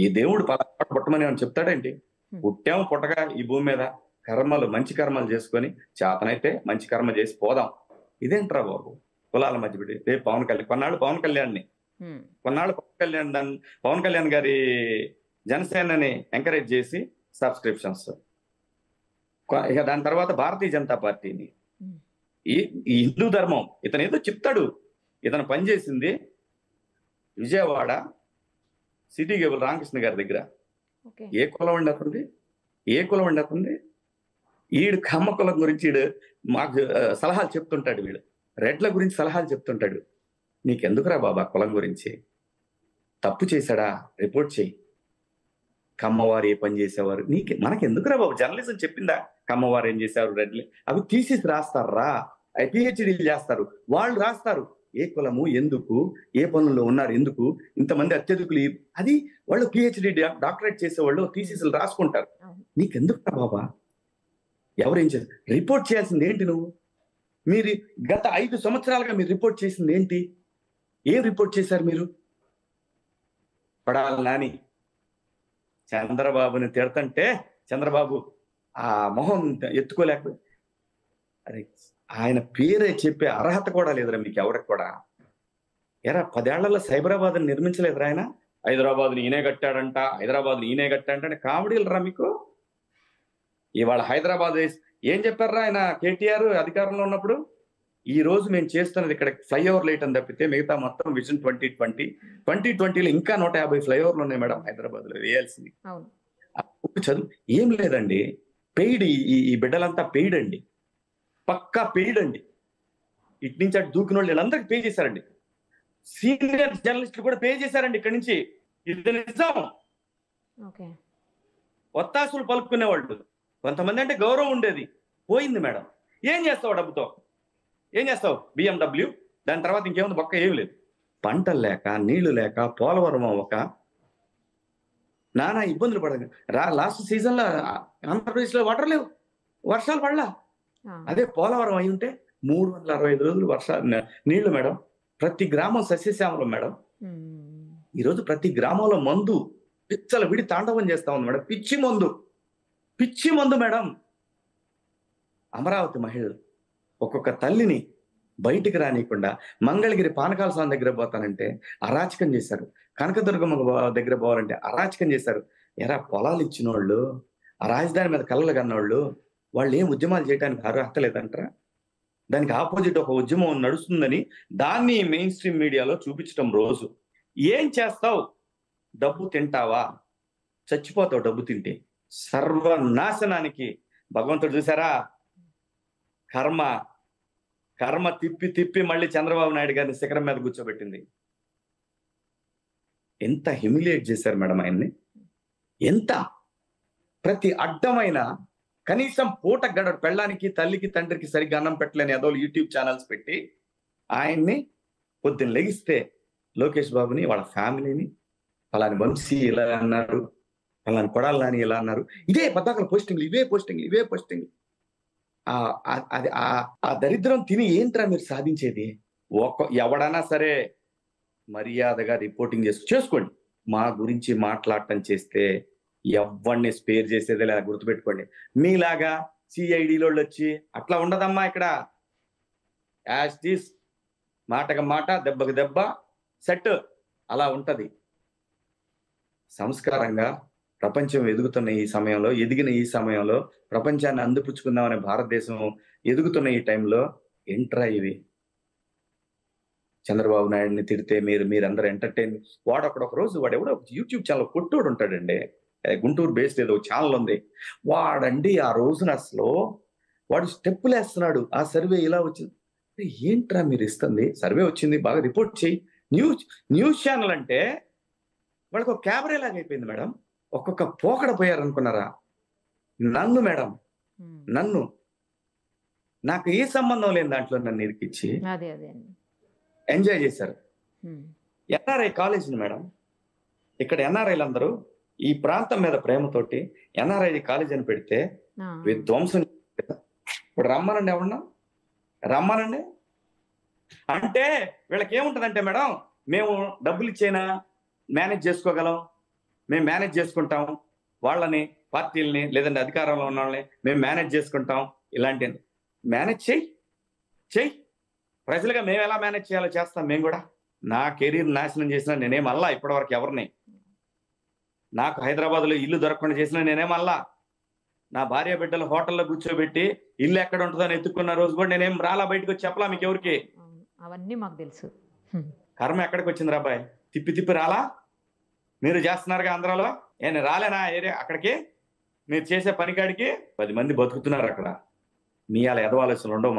ఈ దేవుడు పలాపాటు పుట్టమని ఏమని చెప్తాడేంటి? పుట్టాము పుట్టగా ఈ భూమి మీద కర్మలు మంచి కర్మలు చేసుకొని చేతనైతే మంచి కర్మ చేసి పోదాం. ఇదేంట్రా బాబు కులాల మధ్య పెట్టి? రేపు కొన్నాళ్ళు పవన్ కళ్యాణ్ గారి జనసేనని ఎంకరేజ్ చేసి సబ్స్క్రిప్షన్స్, ఇక దాని తర్వాత భారతీయ జనతా పార్టీని, ఈ హిందూ ధర్మం. ఇతను ఏదో చెప్తాడు. ఇతను పనిచేసింది విజయవాడ సిటీ కేబుల్ రామకృష్ణ గారి దగ్గర. ఏ కులం అండి అతనిది? ఏ కులం అండి అతనిది? ఈడు కమ్మ కులం గురించి ఈడు మాకు సలహాలు చెప్తుంటాడు. వీడు రెడ్ల గురించి సలహాలు చెప్తుంటాడు. నీకెందుకురా బాబా కులం గురించి? తప్పు చేశాడా రిపోర్ట్ చేయి. కమ్మవారు ఏ పని చేసేవారు మనకెందుకురా బాబు? జర్నలిజం చెప్పిందా కమ్మవారు ఏం చేసేవారు రెడ్లు? అవి తీసేసి రాస్తారా? పిహెచ్డీలు చేస్తారు వాళ్ళు, రాస్తారు ఏ కులము ఎందుకు, ఏ పనుల్లో ఉన్నారు ఎందుకు, ఇంతమంది అత్యధికులు, అది వాళ్ళు పిహెచ్డి డాక్టరేట్ చేసేవాళ్ళు థీసిస్లు రాసుకుంటారు. నీకెందుకురా బాబా? ఎవరేం చేస్తారు? రిపోర్ట్ చేయాల్సింది ఏంటి నువ్వు? మీరు గత 5 సంవత్సరాలుగా మీరు రిపోర్ట్ చేసింది ఏంటి? ఏం రిపోర్ట్ చేశారు మీరు? పడాలి నాని చంద్రబాబుని తిడతంటే చంద్రబాబు ఆ మొహం ఎత్తుకోలేకపోయి, అరే ఆయన పేరే చెప్పే అర్హత కూడా లేదురా మీకు ఎవరికి కూడా. ఎరా 10 ఏళ్లలో సైబరాబాద్ నిర్మించలేదురా ఆయన? హైదరాబాద్ని ఈయనే కట్టాడంట, హైదరాబాద్ని ఈయనే కట్టాడంటే కామెడీలు రా మీకు. ఇవాళ హైదరాబాద్ ఏం చెప్పారా ఆయన కేటీఆర్ అధికారంలో ఉన్నప్పుడు? ఈ రోజు మేము చేస్తున్నది ఇక్కడ ఫ్లైఓవర్ లైట్ అని తప్పితే మిగతా మొత్తం విజన్ 2020లో ఇంకా 150 ఫ్లైఓవర్లు ఉన్నాయి మేడం హైదరాబాద్ లో వేయాల్సింది. చదువు ఏం లేదండి. పెయిడ్, ఈ బిడ్డలంతా పెయిడ్ అండి, పక్కా పెయిడ్ అండి. ఇటు నుంచి అటు దూకిన వాళ్ళు వీళ్ళందరికీ పే చేశారండి. సీనియర్ జర్నలిస్టులు కూడా పే చేశారండి ఇక్కడి నుంచి. ఇది నిజం. ఒత్తాసులు పలుకునేవాళ్ళు కొంతమంది అంటే గౌరవం ఉండేది, పోయింది మేడం. ఏం చేస్తావు డబ్బుతో? ఏం చేస్తావు? BMW, దాని తర్వాత ఇంకేముంది? బొక్క ఏమి లేదు. పంటలు లేక, నీళ్లు లేక, పోలవరం అవ్వక నానా ఇబ్బందులు పడదు. లాస్ట్ సీజన్ లో ఆంధ్రప్రదేశ్ లో వాటర్ లేవు, వర్షాలు పడలా. అదే పోలవరం అయి ఉంటే 365 రోజులు నీళ్లు మేడం. ప్రతి గ్రామం సస్యశ్యామలం మేడం. ఈరోజు ప్రతి గ్రామంలో మందు పిచ్చల విడి తాండవం చేస్తా ఉంది మేడం. పిచ్చి మందు మేడం. అమరావతి మహిళలు ఒక్కొక్క తల్లిని బయటికి రానియకుండా మంగళగిరి పానకాల స్వామి దగ్గర పోతానంటే అరాచకం చేశారు. కనకదుర్గమ్మ దగ్గర పోవాలంటే అరాచకం చేశారు. ఎరా పొలాలు ఇచ్చిన వాళ్ళు, ఆ రాజధాని మీద కళ్ళలు కన్నోళ్ళు, వాళ్ళు ఏం ఉద్యమాలు చేయడానికి అర్హత లేదంటారా? దానికి ఆపోజిట్ ఒక ఉద్యమం నడుస్తుందని దాన్ని మెయిన్ స్ట్రీమ్ మీడియాలో చూపించడం రోజు. ఏం చేస్తావు? డబ్బు తింటావా? చచ్చిపోతావు డబ్బు తింటే. సర్వనాశనానికి భగవంతుడు చూసారా? కర్మ తిప్పి మళ్ళీ చంద్రబాబు నాయుడు గారిని శిఖరం మీద కూర్చోబెట్టింది. ఎంత హ్యూమిలియేట్ చేశారు మేడం ఆయన్ని. ఎంత ప్రతి అడ్డమైన కనీసం పూట గడడు పెళ్ళానికి, తల్లికి, తండ్రికి సరిగ్గా అన్నం పెట్టలేని ఏదో యూట్యూబ్ ఛానల్స్ పెట్టి ఆయన్ని పొద్దున్న లెగిస్తే లోకేష్ బాబుని, వాళ్ళ ఫ్యామిలీని, పలాని వంశీ ఇలా అన్నారు, పలాని కొడాలని ఇలా అన్నారు. ఇదే పద్దాకల పోస్టింగ్లు, ఇవే పోస్టింగ్లు. ఆ దరిద్రం తిని ఏంట్రా మీరు సాధించేది? ఎవడన్నా సరే మర్యాదగా రిపోర్టింగ్ చేసుకోండి. మా గురించి మాట్లాడటం చేస్తే ఎవరిని స్పేర్ చేసేదే లేదా గుర్తుపెట్టుకోండి. మీలాగా సిఐడిలో వచ్చి అట్లా ఉండదమ్మా ఇక్కడ. యాజ్ దిస్, మాటకు మాట, దెబ్బకు దెబ్బ సెట్ అలా ఉంటది. సంస్కారంగా ప్రపంచం ఎదిగిన ఈ సమయంలో ప్రపంచాన్ని అందిపుచ్చుకుందామనే భారతదేశం ఎదుగుతున్న ఈ టైంలో ఎంట్రా ఇవి? చంద్రబాబు నాయుడిని తిడితే మీరందరూ ఎంటర్టైన్. ఒక రోజు వాడెవడో యూట్యూబ్ ఛానల్ కొట్టోడు ఉంటాడండి, గుంటూరు బేస్డ్ ఏదో ఛానల్ ఉంది. వాడండి ఆ రోజున అసలు వాడు స్టెప్పులు వేస్తున్నాడు. ఆ సర్వే ఇలా వచ్చింది. ఏంట్రా మీరు ఇస్తుంది? సర్వే వచ్చింది, బాగా రిపోర్ట్ చేయి. న్యూస్ ఛానల్ అంటే వాళ్ళకి ఒక క్యాబరే లాగా అయిపోయింది మేడం. ఒక్కొక్క పోకడ పోయారు అనుకున్నారా? నన్ను నాకు ఏ సంబంధం లేని దాంట్లో నన్ను ఇరికిచ్చి అదే అదే అండి. ఎంజాయ్ చేశారు. ఉమ్. ఎన్ఆర్ఐ కాలేజీని మేడం, ఇక్కడ ఎన్ఆర్ఐలు అందరూ ఈ ప్రాంతం మీద ప్రేమతోటి ఎన్ఆర్ఐ కాలేజ్ అని పెడితే ఆ, విధ్వంసం. ఇప్పుడు రమ్మనండి, ఎవరన్నా రమ్మనండి. అంటే వీళ్ళకి ఏముంటదంటే మేడం, మేము డబ్బులు ఇచ్చేనా మేనేజ్ చేసుకోగలం, మేము మేనేజ్ చేసుకుంటాం వాళ్ళని, పార్టీలని, లేదంటే అధికారంలో ఉన్న వాళ్ళని మేము మేనేజ్ చేసుకుంటాం. ఇలాంటి మేనేజ్ చెయ్యి ప్రజలుగా మేము ఎలా మేనేజ్ చేయాలో చేస్తాం. మేము కూడా నా కెరీర్ నాశనం చేసినా నేనేమల్లా ఇప్పటివరకు ఎవరిని, నాకు హైదరాబాద్లో ఇల్లు దొరకకుండా చేసినా నేనేమల్లా, నా భార్య బిడ్డలు హోటల్లో కూర్చోబెట్టి ఇల్లు ఎక్కడ ఉంటుందో అని ఎత్తుకున్న రోజు కూడా నేనేం రాలా, బయటకు వచ్చి చెప్పలా మీకు ఎవరికి. అవును, అవన్నీ మాకు తెలుసు. కర్మ ఎక్కడికి వచ్చింది రాబాయ్, తిప్పి రాలా. మీరు చేస్తున్నారుగా ఆంధ్రాలో, నేను రాలేనా ఏరియా అక్కడికి, మీరు చేసే పనికాడికి 10 మంది బతుకుతున్నారు అక్కడ. మీ అలా ఎదవాల్సిన ఉండవు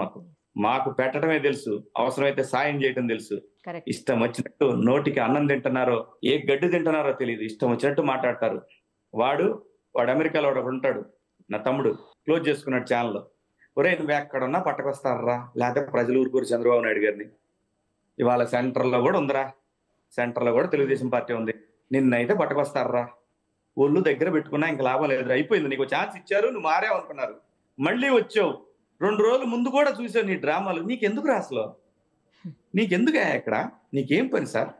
మాకు పెట్టడమే తెలుసు, అవసరమైతే సాయం చేయటం తెలుసు. కరెక్ట్. ఇష్టం వచ్చినట్టు నోటికి అన్నం తింటున్నారో ఏ గడ్డి తింటున్నారో తెలియదు, ఇష్టం వచ్చినట్టు మాట్లాడతారు. వాడు అమెరికాలో ఒకడు ఉంటాడు, నా తమ్ముడు క్లోజ్ చేసుకున్నాడు ఛానల్. ఒరే నువ్వు ఎక్కడున్నా పట్టకొస్తారా, లేకపోతే ప్రజలు ఊరుకూరు చంద్రబాబు నాయుడు గారిని. ఇవాళ సెంటర్లో కూడా ఉందిరా, సెంటర్లో కూడా తెలుగుదేశం పార్టీ ఉంది, నిన్నైతే పట్టకొస్తారా. ఒళ్ళు దగ్గర పెట్టుకున్నా ఇంకా లాభం లేదు, అయిపోయింది. నీకు ఛాన్స్ ఇచ్చారు, నువ్వు మారావు అనుకున్నారు, మళ్ళీ వచ్చావు. 2 రోజులు ముందు కూడా చూసావు నీ డ్రామాలు. నీకెందుకు అసలు, నీకెందుకు ఇక్కడ, నీకేం పని సార్?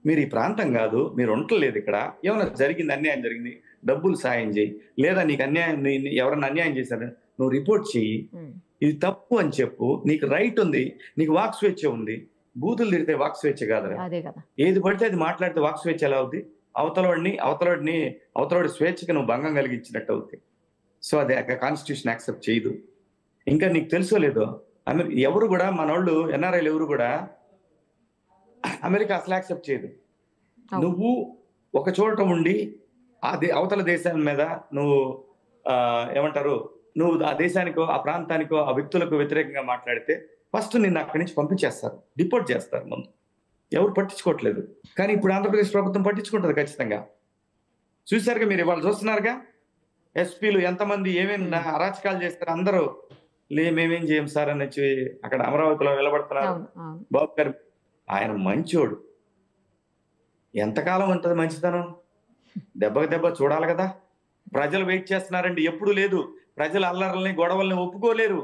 మీరు ఈ ప్రాంతం కాదు, మీరు ఉండలేదు ఇక్కడ. ఏమైనా జరిగింది, అన్యాయం జరిగింది, డబ్బులు సాయం చేయి, లేదా నీకు అన్యాయం, ఎవరన్నా అన్యాయం చేశారు నువ్వు రిపోర్ట్ చెయ్యి, ఇది తప్పు అని చెప్పు. నీకు రైట్ ఉంది, నీకు వాక్ స్వేచ్ఛ ఉంది. బూతులు తిరిగితే వాక్ స్వేచ్ఛ కాదురా. అదే కదా, ఏది పడితే అది మాట్లాడితే వాక్ స్వేచ్ఛ ఎలా అవుద్ది? అవతలవాడి స్వేచ్ఛకి నువ్వు భంగం కలిగించినట్టు అవుతుంది. సో అది కాన్స్టిట్యూషన్ యాక్సెప్ట్ చేయదు. ఇంకా నీకు తెలుసో లేదో, ఎవరు కూడా మనోళ్ళు ఎన్ఆర్ఐలు ఎవరు కూడా అమెరికా అసలు యాక్సెప్ట్ చేయదు. నువ్వు ఒక చోట ఉండి అవతల దేశాల మీద నువ్వు ఏమంటారు, నువ్వు ఆ దేశానికో ఆ ప్రాంతానికో ఆ వ్యక్తులకు వ్యతిరేకంగా మాట్లాడితే ఫస్ట్ నిన్ను అక్కడి నుంచి పంపించేస్తారు, డిపోర్ట్ చేస్తారు. ముందు ఎవరు పట్టించుకోవట్లేదు, కానీ ఇప్పుడు ఆంధ్రప్రదేశ్ ప్రభుత్వం పట్టించుకుంటుంది ఖచ్చితంగా. చూసారుగా మీరు, ఇవాళ చూస్తున్నారుగా ఎస్పీలు ఎంతమంది ఏమేమి అరాచకాలు చేస్తారు. అందరూ మేమేం చేయం సార్ అని వచ్చి అక్కడ అమరావతిలో నిలబడుతున్నారు. బాబు గారు ఆయన మంచోడు, ఎంతకాలం ఉంటుంది మంచితనం? దెబ్బకి దెబ్బ చూడాలి కదా. ప్రజలు వెయిట్ చేస్తున్నారండి, ఎప్పుడు లేదు. ప్రజలు అల్లర్లని గొడవల్ని ఒప్పుకోలేరు,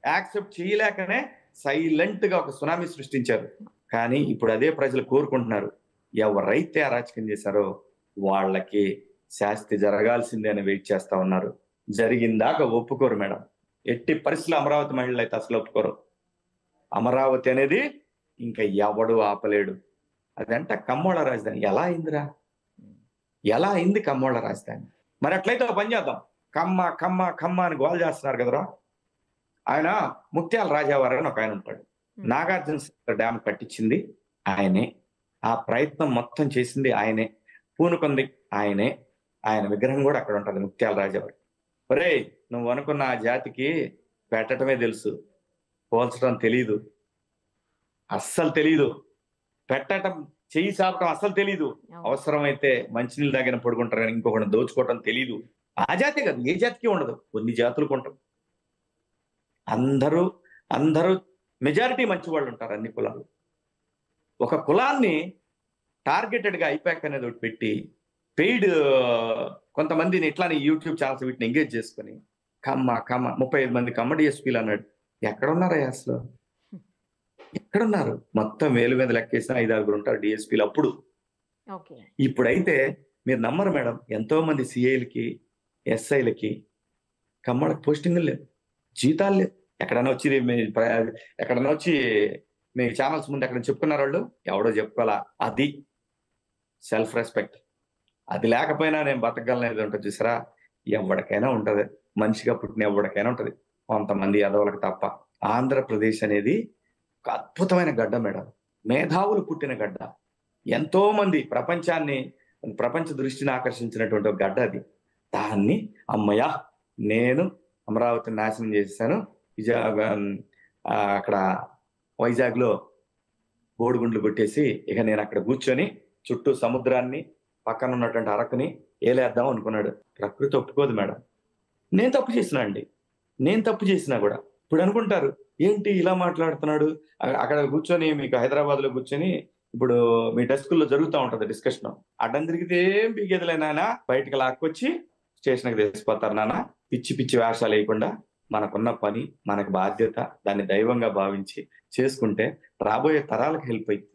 యాక్సెప్ట్ చేయలేకనే సైలెంట్ గా ఒక సునామీ సృష్టించారు. కానీ ఇప్పుడు అదే ప్రజలు కోరుకుంటున్నారు, ఎవరైతే అరాచకం చేశారో వాళ్ళకి శాస్తి జరగాల్సిందే అని వెయిట్ చేస్తా ఉన్నారు. జరిగిందాక ఒప్పుకోరు మేడం, ఎట్టి పరిస్థితుల్లో అమరావతి మహిళలు అయితే అసలు ఒప్పుకోరు. అమరావతి అనేది ఇంకా ఎవడు ఆపలేడు. అదంటే కమ్మోళ్ళ రాజధాని. ఎలా అయిందిరా, ఎలా అయింది కమ్మోళ్ళ రాజధాని? మరి అట్లయితే ఒక పని చేద్దాం, కమ్మ కమ్మ కమ్మ అని గోల్ చేస్తున్నారు కదరా. ఆయన ముత్యాల రాజావారు అని ఒక ఆయన ఉంటాడు, నాగార్జున డ్యామ్ కట్టించింది ఆయనే, ఆ ప్రయత్నం మొత్తం చేసింది ఆయనే, పూనుకుంది ఆయనే, ఆయన విగ్రహం కూడా అక్కడ ఉంటుంది ముత్యాల రాజావారు. ఒరే నువ్వు అనుకున్న ఆ జాతికి పెట్టడమే తెలుసు, పోల్చడం తెలీదు, అస్సలు తెలీదు. పెట్టడం, చెయ్యి సాపటం అస్సలు తెలీదు. అవసరమైతే మంచినీళ్ళు తాగిన పడుకుంటారు కానీ ఇంకొకటి దోచుకోవటం తెలీదు. ఆ జాతి కాదు, ఏ జాతికి ఉండదు, కొన్ని జాతులకు ఉంటారు. అందరూ మెజారిటీ మంచి వాళ్ళు ఉంటారు అన్ని కులాలు. ఒక కులాన్ని టార్గెటెడ్ గా ఐపాక్ అనేది ఒకటి పెట్టి పెయిడ్ కొంతమందిని ఇట్లానే యూట్యూబ్ ఛానల్స్ వీటిని ఎంగేజ్ చేసుకుని కమ్మ 35 మంది కమ్మ డిఎస్పీలు అన్నాడు. ఎక్కడున్నారా అసలు, ఎక్కడున్నారు? మొత్తం వేలు మీద లెక్కేసిన 5-6 ఉంటారు డిఎస్పీలు అప్పుడు. ఇప్పుడైతే మీరు నమ్మరు మేడం, ఎంతో మంది సిఐలకి ఎస్ఐలకి కమ్మలకు పోస్టింగ్లు లేవు, జీతాలు లేవు. ఎక్కడైనా వచ్చి మీ ఛానల్స్ ముందు ఎక్కడ చెప్పుకున్నారు వాళ్ళు, ఎవడో చెప్పుకోవాలా. అది సెల్ఫ్ రెస్పెక్ట్. అది లేకపోయినా నేను బతకగలను ఉంటుంది చూసారా, ఎవరికైనా ఉంటది, మనిషిగా పుట్టిన ఎవరికైనా ఉంటది, కొంతమంది ఎదవలకు తప్ప. ఆంధ్రప్రదేశ్ అనేది ఒక అద్భుతమైన గడ్డ మేడం, మేధావులు పుట్టిన గడ్డ, ఎంతో మంది ప్రపంచ దృష్టిని ఆకర్షించినటువంటి ఒక గడ్డ అది. దాన్ని అమ్మయ్య నేను అమరావతిని నాశనం చేశాను, అక్కడ వైజాగ్ లో బోడిగుండ్లు కొట్టేసి ఇక నేను అక్కడ కూర్చొని చుట్టూ సముద్రాన్ని పక్కన ఉన్నటువంటి అరకుని ఏలేద్దాం అనుకున్నాడు. ప్రకృతి ఒప్పుకోదు మేడం. నేను తప్పు చేసినా కూడా ఇప్పుడు అనుకుంటారు ఏంటి ఇలా మాట్లాడుతున్నాడు, అక్కడ కూర్చొని మీకు హైదరాబాద్ లో కూర్చొని ఇప్పుడు మీ డెస్కుల్లో జరుగుతూ ఉంటది డిస్కషన్. అడ్డం తిరిగితే ఏం పీకేదిలే నాన్న, బయటకు లాక్కొచ్చి స్టేషన్కి తెచ్చిపోతారు నాన్న. పిచ్చి పిచ్చి వేషాలు వేయకుండా మనకున్న పని, మనకు బాధ్యత, దాన్ని దైవంగా భావించి చేసుకుంటే రాబోయే తరాలకు హెల్ప్ అయింది.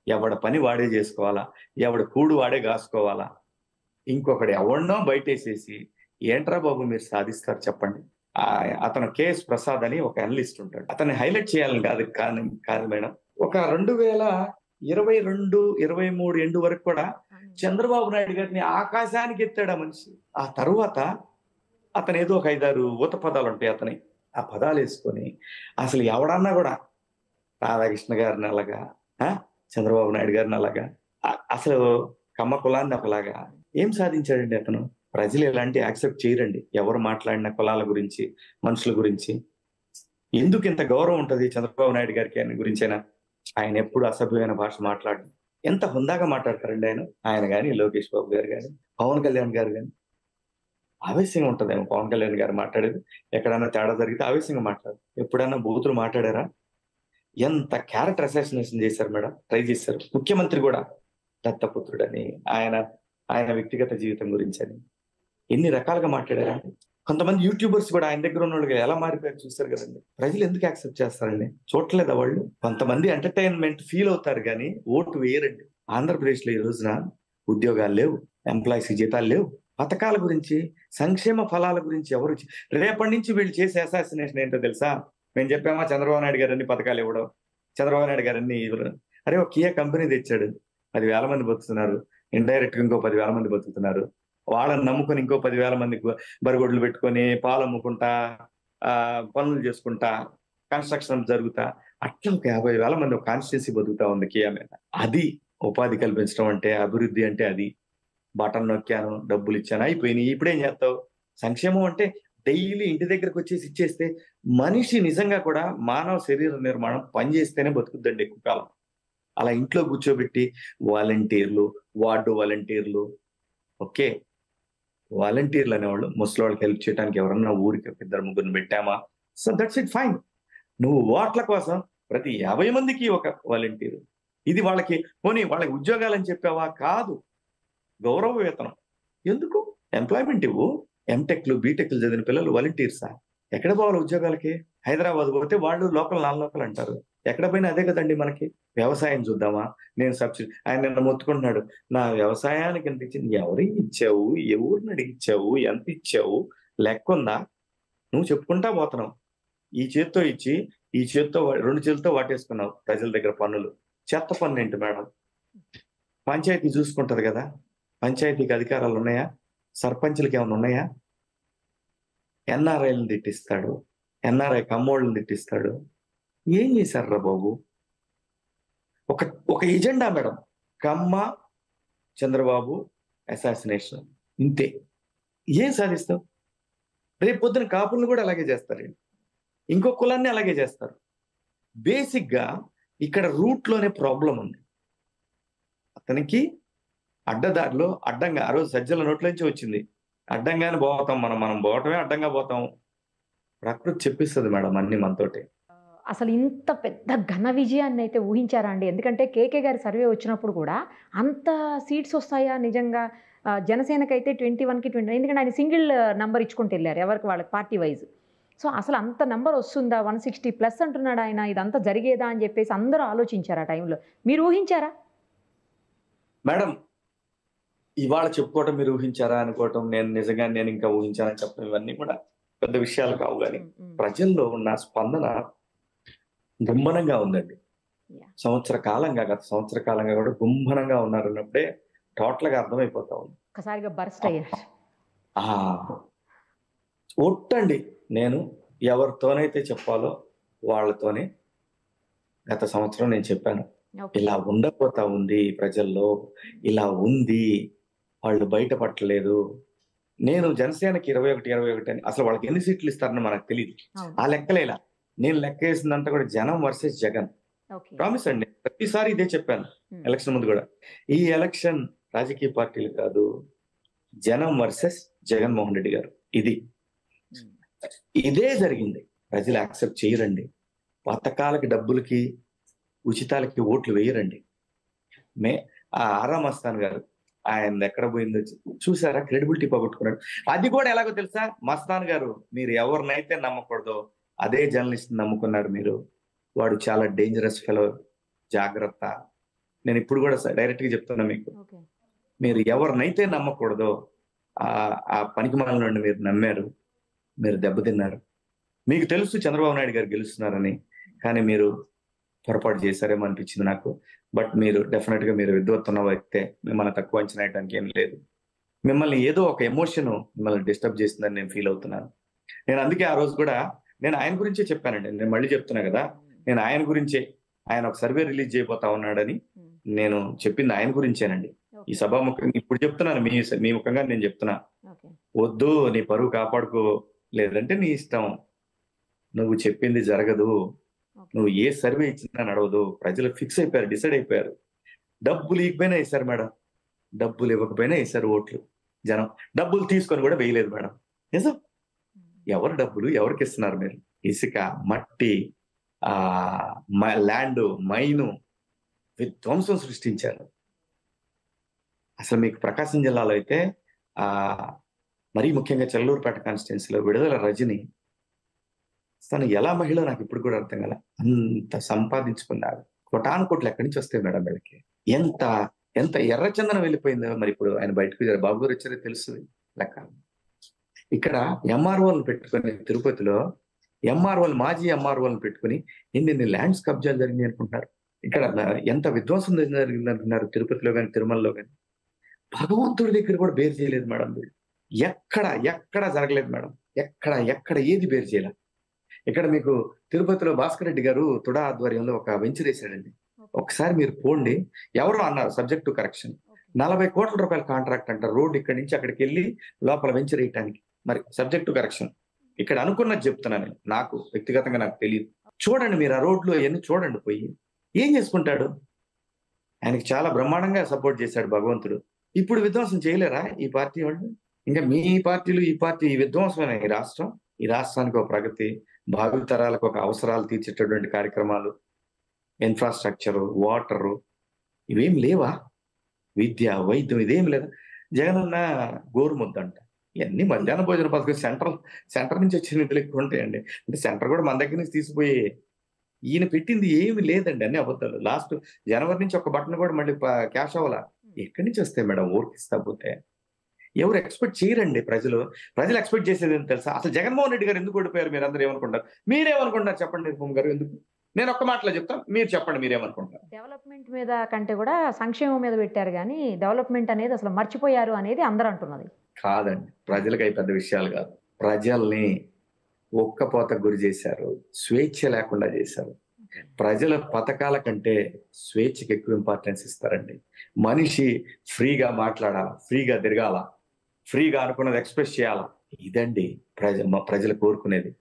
ఎవడ పని వాడే చేసుకోవాలా, ఎవడ కూడు వాడే కాసుకోవాలా. ఇంకొకటి ఎవరినో బయటేసేసి ఏంట్రా బాబు మీరు సాధిస్తారు చెప్పండి. అతను కేఎస్ ప్రసాద్ అని ఒక అనలిస్ట్ ఉంటాడు, అతన్ని హైలైట్ చేయాలని కాదు మేడం. ఒక 2022-23 ఎండు వరకు కూడా చంద్రబాబు నాయుడు గారిని ఆకాశానికి ఎత్తాడు ఆ మనిషి. ఆ తరువాత అతను ఏదో ఒక 5-6 ఊత పదాలు ఉంటాయి అతని, ఆ పదాలు వేసుకొని అసలు ఎవడన్నా కూడా రాధాకృష్ణ గారిని అలాగా, చంద్రబాబు నాయుడు గారిని అలాగా, అసలు కమ్మ కులాన్ని ఒకలాగా ఏం సాధించాడండి అతను. ప్రజలు ఎలాంటి యాక్సెప్ట్ చేయరండి ఎవరు మాట్లాడిన కులాల గురించి, మనుషుల గురించి. ఎందుకు ఇంత గౌరవం ఉంటుంది చంద్రబాబు నాయుడు గారికి ఆయన గురించైనా? ఆయన ఎప్పుడు అసభ్యమైన భాష మాట్లాడు, ఎంత హుందాగా మాట్లాడతారండి ఆయన కానీ, లోకేష్ బాబు గారు కానీ, పవన్ కళ్యాణ్ గారు కానీ. ఆవేశంగా ఉంటుందేమో పవన్ కళ్యాణ్ గారు మాట్లాడేది, ఎక్కడైనా తేడా జరిగితే ఆవేశంగా మాట్లాడు. ఎప్పుడైనా బూతులు మాట్లాడారా? ఎంత క్యారెక్టర్ అసాసినేషన్ చేశారు మేడం, ట్రై చేశారు. ముఖ్యమంత్రి కూడా దత్తపుత్రుడని, ఆయన వ్యక్తిగత జీవితం గురించి అని ఎన్ని రకాలుగా మాట్లాడారా. కొంతమంది యూట్యూబర్స్ కూడా ఆయన దగ్గర ఉన్న వాళ్ళు ఎలా మారిపోయారు చూస్తారు కదండి. ప్రజలు ఎందుకు యాక్సెప్ట్ చేస్తారండి? చూడలేదా వాళ్ళు? కొంతమంది ఎంటర్టైన్మెంట్ ఫీల్ అవుతారు కానీ ఓటు వేయరండి. ఆంధ్రప్రదేశ్ లో ఈ రోజున ఉద్యోగాలు లేవు, ఎంప్లాయీస్ జీతాలు లేవు, పథకాల గురించి, సంక్షేమ ఫలాల గురించి ఎవరు రేపటి నుంచి వీళ్ళు చేసే అసాసినేషన్ ఏంటో తెలుసా? మేము చెప్పామా చంద్రబాబు నాయుడు గారు అన్ని పథకాలు ఇవ్వడం, చంద్రబాబు నాయుడు గారు అన్ని ఇవ్వడం. అరే ఒక కియా కంపెనీ తెచ్చాడు, 10,000 మంది బతుకుతున్నారు, ఇండైరెక్ట్ గా ఇంకో 10,000 మంది బతుకుతున్నారు. వాళ్ళని నమ్ముకొని ఇంకో 10,000 మంది బరిగొడ్లు పెట్టుకొని పాలు అమ్ముకుంటా, పనులు చేసుకుంటా, కన్స్ట్రక్షన్ జరుగుతా, అట్లా ఒక 50,000 మంది ఒక కాన్స్టిట్యున్సీ బతుకుతా ఉంది కియా మీద. అది ఉపాధి కల్పించడం అంటే, అభివృద్ధి అంటే అది. బటన్ నొక్కాను, డబ్బులు ఇచ్చాను, అయిపోయినాయి. ఇప్పుడేం చేస్తావు? సంక్షేమం అంటే డైలీ ఇంటి దగ్గరకు వచ్చేసి ఇచ్చేస్తే మనిషి నిజంగా కూడా మానవ శరీర నిర్మాణం పనిచేస్తేనే బతుకుద్దండి ఎక్కువ కాలం. అలా ఇంట్లో కూర్చోబెట్టి వాలంటీర్లు, వార్డు వాలంటీర్లు, ఓకే వాలంటీర్లు అనేవాళ్ళు ముసలి వాళ్ళకి హెల్ప్ చేయడానికి ఎవరన్నా ఊరికి 2-3 పెట్టామా, సో దట్స్ ఇట్, ఫైన్. నువ్వు ఓట్ల కోసం ప్రతి 50 మందికి ఒక వాలంటీరు, ఇది వాళ్ళకి పోనీ వాళ్ళకి ఉద్యోగాలని చెప్పావా? కాదు, గౌరవ వేతనం. ఎందుకు? ఎంప్లాయ్మెంట్ ఇవ్వు. ఎంటెక్లు, బీటెక్లు చదివిన పిల్లలు వాలంటీర్సా? ఎక్కడ పోవాలి ఉద్యోగాలకి? హైదరాబాద్ పోతే వాళ్ళు లోకల్ నాన్ లోకల్ అంటారు. ఎక్కడ పోయినా అదే కదండి మనకి. వ్యవసాయం చూద్దామా, నేను సబ్సిడీ, ఆయన నిన్న మొత్తుకుంటున్నాడు, నా వ్యవసాయానికి ఎంత ఇచ్చింది, ఎవరికి ఇచ్చావు, ఎవరిని అడిగిచ్చావు, ఎంత ఇచ్చావు, లెక్క ఉందా? నువ్వు చెప్పుకుంటా పోతున్నావు. ఈ చేత్తో ఇచ్చి ఈ చేత్తో 2 చేతులతో వాటేసుకున్నావు ప్రజల దగ్గర పన్నులు. చెత్త పన్ను ఏంటి మేడం? పంచాయతీ చూసుకుంటది కదా, పంచాయతీకి అధికారాలు ఉన్నాయా? సర్పంచులకి ఏమైనా ఉన్నాయా? ఎన్ఆర్ఐలను తిట్టిస్తాడు, ఎన్ఆర్ఐ కమ్మోళ్ళని తిట్టిస్తాడు. ఏం చేశారు రా బాబు? ఒక ఎజెండా మేడం, కమ్మ చంద్రబాబు అసాసినేషన్, ఇంతే. ఏం సాధిస్తావు? రేపు పొద్దున కాపులను కూడా అలాగే చేస్తారండి, ఇంకో కులాన్ని అలాగే చేస్తారు. బేసిక్ గా ఇక్కడ రూట్ లోనే ప్రాబ్లం ఉంది. అతనికి అడ్డదారిలో అడ్డంగా, ఆ రోజు సజ్జల నోట్లోంచి వచ్చింది, అడ్డంగానే పోతాం మనం పోవటమే అడ్డంగా పోతాం. ప్రకృతి చెప్పిస్తుంది మేడం అన్ని మనతోటి. అసలు ఇంత పెద్ద ఘన విజయాన్ని అయితే ఊహించారా అండి? ఎందుకంటే కేకే గారి సర్వే వచ్చినప్పుడు కూడా అంత సీట్స్ వస్తాయా నిజంగా? జనసేనకైతే 21కి 20, ఎందుకంటే ఆయన సింగిల్ నంబర్ ఇచ్చుకుంటూ వెళ్ళారు ఎవరికి వాళ్ళకి పార్టీ వైజ్. సో అసలు అంత నంబర్ వస్తుందా? 160+ అంటున్నాడు ఆయన, ఇదంతా జరిగేదా అని చెప్పేసి అందరూ ఆలోచించారు ఆ టైంలో. మీరు ఊహించారా మేడం? ఇవాళ చెప్పుకోవటం మీరు ఊహించారా అనుకోవటం, నేను ఇంకా ఊహించానని చెప్పడం, ఇవన్నీ కూడా పెద్ద విషయాలు కావు. కానీ ప్రజల్లో ఉన్న స్పందన గుంభనంగా ఉందండి. గత సంవత్సర కాలంగా కూడా గుంభనంగా ఉన్నారు అన్నప్పుడే టోటల్ గా అర్థమైపోతా ఉంది. ఒకసారిగా బర్స్ట్ అయ్యారు. ఒట్టండి, నేను ఎవరితోనైతే చెప్పాలో వాళ్ళతోనే గత సంవత్సరం నేను చెప్పాను, ఇలా ఉండపోతా ఉంది ప్రజల్లో, ఇలా ఉంది, వాళ్ళు బయటపట్టలేదు. నేను జనసేనకి 21 అని, అసలు వాళ్ళకి ఎన్ని సీట్లు ఇస్తారని మనకు తెలియదు. ఆ లెక్కలేలా నేను లెక్క వేసిందంతా కూడా జనం వర్సెస్ జగన్. ప్రామిస్ అండి, ప్రతిసారి ఇదే చెప్పాను ఎలక్షన్ ముందు కూడా. ఈ ఎలక్షన్ రాజకీయ పార్టీలు కాదు, జనం వర్సెస్ జగన్మోహన్ రెడ్డి గారు. ఇదే జరిగింది. ప్రజలు యాక్సెప్ట్ చేయరండి. పథకాలకి, డబ్బులకి, ఉచితాలకి ఓట్లు వేయరండి. ఆ ఆరా మస్తాన్ గారు ఆయన ఎక్కడ పోయిందో చూసారా, క్రెడిబిలిటీ పోగొట్టుకున్నాడు. అది కూడా ఎలాగో తెలుసా, మస్తాన్ గారు మీరు ఎవరినైతే నమ్మకూడదో అదే జర్నలిస్ట్ నమ్ముకున్నారు మీరు. వాడు చాలా డేంజరస్ ఫెలో, జాగ్రత్త. నేను ఇప్పుడు కూడా డైరెక్ట్ గా చెప్తున్నా మీకు, మీరు ఎవరినైతే నమ్మకూడదో ఆ పనికి మాలిన మీరు నమ్మారు, మీరు దెబ్బతిన్నారు. మీకు తెలుసు చంద్రబాబు నాయుడు గారు గెలుస్తున్నారని, కానీ మీరు పొరపాటు చేశారేమో అనిపించింది నాకు. బట్ మీరు డెఫినెట్ గా మీరు విద్వత్తున్న వ్యక్తే, మిమ్మల్ని తక్కువ అంచనా వేయడానికి ఏం లేదు. మిమ్మల్ని ఏదో ఒక ఎమోషన్ మిమ్మల్ని డిస్టర్బ్ చేస్తుందని నేను ఫీల్ అవుతున్నాను. నేను అందుకే ఆ రోజు కూడా నేను ఆయన గురించే చెప్పానండి. నేను మళ్ళీ చెప్తున్నా కదా, నేను ఆయన గురించే, ఆయన ఒక సర్వే రిలీజ్ చేయబోతా ఉన్నాడని నేను చెప్పింది ఆయన గురించేనండి. ఈ సభాముఖంగా ఇప్పుడు చెప్తున్నాను, మీ ముఖంగా నేను చెప్తున్నా, వద్దు నీ పరువు కాపాడుకో, లేదంటే నీ ఇష్టం, నువ్వు చెప్పింది జరగదు, నువ్వు ఏ సర్వే ఇచ్చినా నడవదు. ప్రజలు ఫిక్స్ అయిపోయారు, డిసైడ్ అయిపోయారు. డబ్బులు ఇవ్వకపోయినా వేశారు మేడం, డబ్బులు ఇవ్వకపోయినా వేశారు ఓట్లు. జనం డబ్బులు తీసుకొని కూడా వేయలేదు మేడం. నిజం. ఎవరు డబ్బులు ఎవరికి ఇస్తున్నారు మీరు? ఇసుక, మట్టి, ల్యాండ్, మైను విధ్వంసం సృష్టించారు. అసలు మీకు ప్రకాశం జిల్లాలో అయితే మరీ ముఖ్యంగా చెల్లూరుపేట కాన్స్టిట్యున్సీలో విడుదల రజని తను ఎలా మహిళ నాకు ఇప్పుడు కూడా అర్థం కాల. అంత సంపాదించుకున్నారు. కోటాను కోట్లు ఎక్కడి నుంచి వస్తాయి మేడం వీళ్ళకి? ఎంత ఎంత ఎర్రచందనం వెళ్ళిపోయిందో. మరి ఇప్పుడు ఆయన బయటకు బాబు గారు వచ్చారో తెలుస్తుంది లెక్క. ఇక్కడ ఎంఆర్ఓలను పెట్టుకుని, తిరుపతిలో ఎంఆర్ఓలు, మాజీ ఎంఆర్ఓలను పెట్టుకుని ఎన్ని ల్యాండ్స్ కబ్జాలు జరిగింది అనుకుంటున్నారు. ఇక్కడ ఎంత విధ్వంసం జరిగింది అనుకున్నారు, తిరుపతిలో కానీ తిరుమలలో కానీ. భగవంతుడి దగ్గర కూడా బేర్ చేయలేదు మేడం వీళ్ళు. ఎక్కడ జరగలేదు మేడం, ఎక్కడ ఏది బేర్ చేయలేదు. ఇక్కడ మీకు తిరుపతిలో భాస్కర్ రెడ్డి గారు తుడా ఆధ్వర్యంలో ఒక వెంచర్ వేసాడండి. ఒకసారి మీరు పోండి, ఎవరో అన్నారు సబ్జెక్ట్ టు కరెక్షన్, 40 కోట్ల రూపాయల కాంట్రాక్ట్ అంట, రోడ్ ఇక్కడి నుంచి అక్కడికి వెళ్ళి లోపల వెంచర్ వేయటానికి. మరి సబ్జెక్ట్ టు కరెక్షన్ ఇక్కడ అనుకున్నది చెప్తున్నాను, నాకు వ్యక్తిగతంగా నాకు తెలియదు. చూడండి మీరు ఆ రోడ్లు అవన్నీ చూడండి, పోయి ఏం చేసుకుంటాడు. ఆయనకి చాలా బ్రహ్మాండంగా సపోర్ట్ చేశాడు భగవంతుడు. ఇప్పుడు విధ్వంసం చేయలేరా ఈ పార్టీ వాళ్ళు? ఇంకా మీ పార్టీలు, ఈ పార్టీ, ఈ విధ్వంసమైన ఈ రాష్ట్రానికి ఒక ప్రగతి, భావితరాలకు ఒక అవసరాలు తీర్చేటటువంటి కార్యక్రమాలు, ఇన్ఫ్రాస్ట్రక్చరు, వాటరు ఇవేం లేవా? విద్య, వైద్యం ఇదేం లేదా? జగనన్న గోరుముద్దంట, ఇవన్నీ మధ్యాహ్న భోజన పథకం సెంటర్ నుంచి వచ్చిన నిధులు ఎక్కువ ఉంటాయండి. అంటే సెంటర్ కూడా మన దగ్గర నుంచి తీసిపోయి ఈయన పెట్టింది ఏమి లేదండి, అన్ని అబద్ధాలు. లాస్ట్ జనవరి నుంచి ఒక బటన్ కూడా మళ్ళీ క్యాష్ అవ్వాలా. ఎక్కడి నుంచి వస్తాయి మేడం ఓర్కిస్తా పోతే? ఎవరు ఎక్స్పెక్ట్ చేయరండి. ప్రజలు ఎక్స్పెక్ట్ చేసేది ఏంటి తెలుసా? అసలు జగన్మోహన్ రెడ్డి గారు ఎందుకు ఓడిపోయారు మీరు అందరూ ఏమనుకుంటారు? మీరేమనుకుంటారు చెప్పండి నిర్మల్ గారు? ఎందుకు? నేను ఒక్క మాటలో చెప్తాను, మీరు చెప్పండి మీరేమనుకుంటారు. డెవలప్మెంట్ మీద కంటే కూడా సంక్షేమం మీద పెట్టారు, కానీ డెవలప్మెంట్ అనేది అసలు మర్చిపోయారు అనేది అందరూ అంటున్నది. కాదండి, ప్రజలకు అవి పెద్ద విషయాలు కాదు. ప్రజల్ని ఒక్కపోతకు గురి చేశారు, స్వేచ్ఛ లేకుండా చేశారు. ప్రజల పథకాల కంటే స్వేచ్ఛకి ఎక్కువ ఇంపార్టెన్స్ ఇస్తారండి. మనిషి ఫ్రీగా మాట్లాడాలా, ఫ్రీగా తిరగాల, ఫ్రీగా అనుకున్నది ఎక్స్ప్రెస్ చేయాలా. ఇదండి ప్రజలు కోరుకునేది.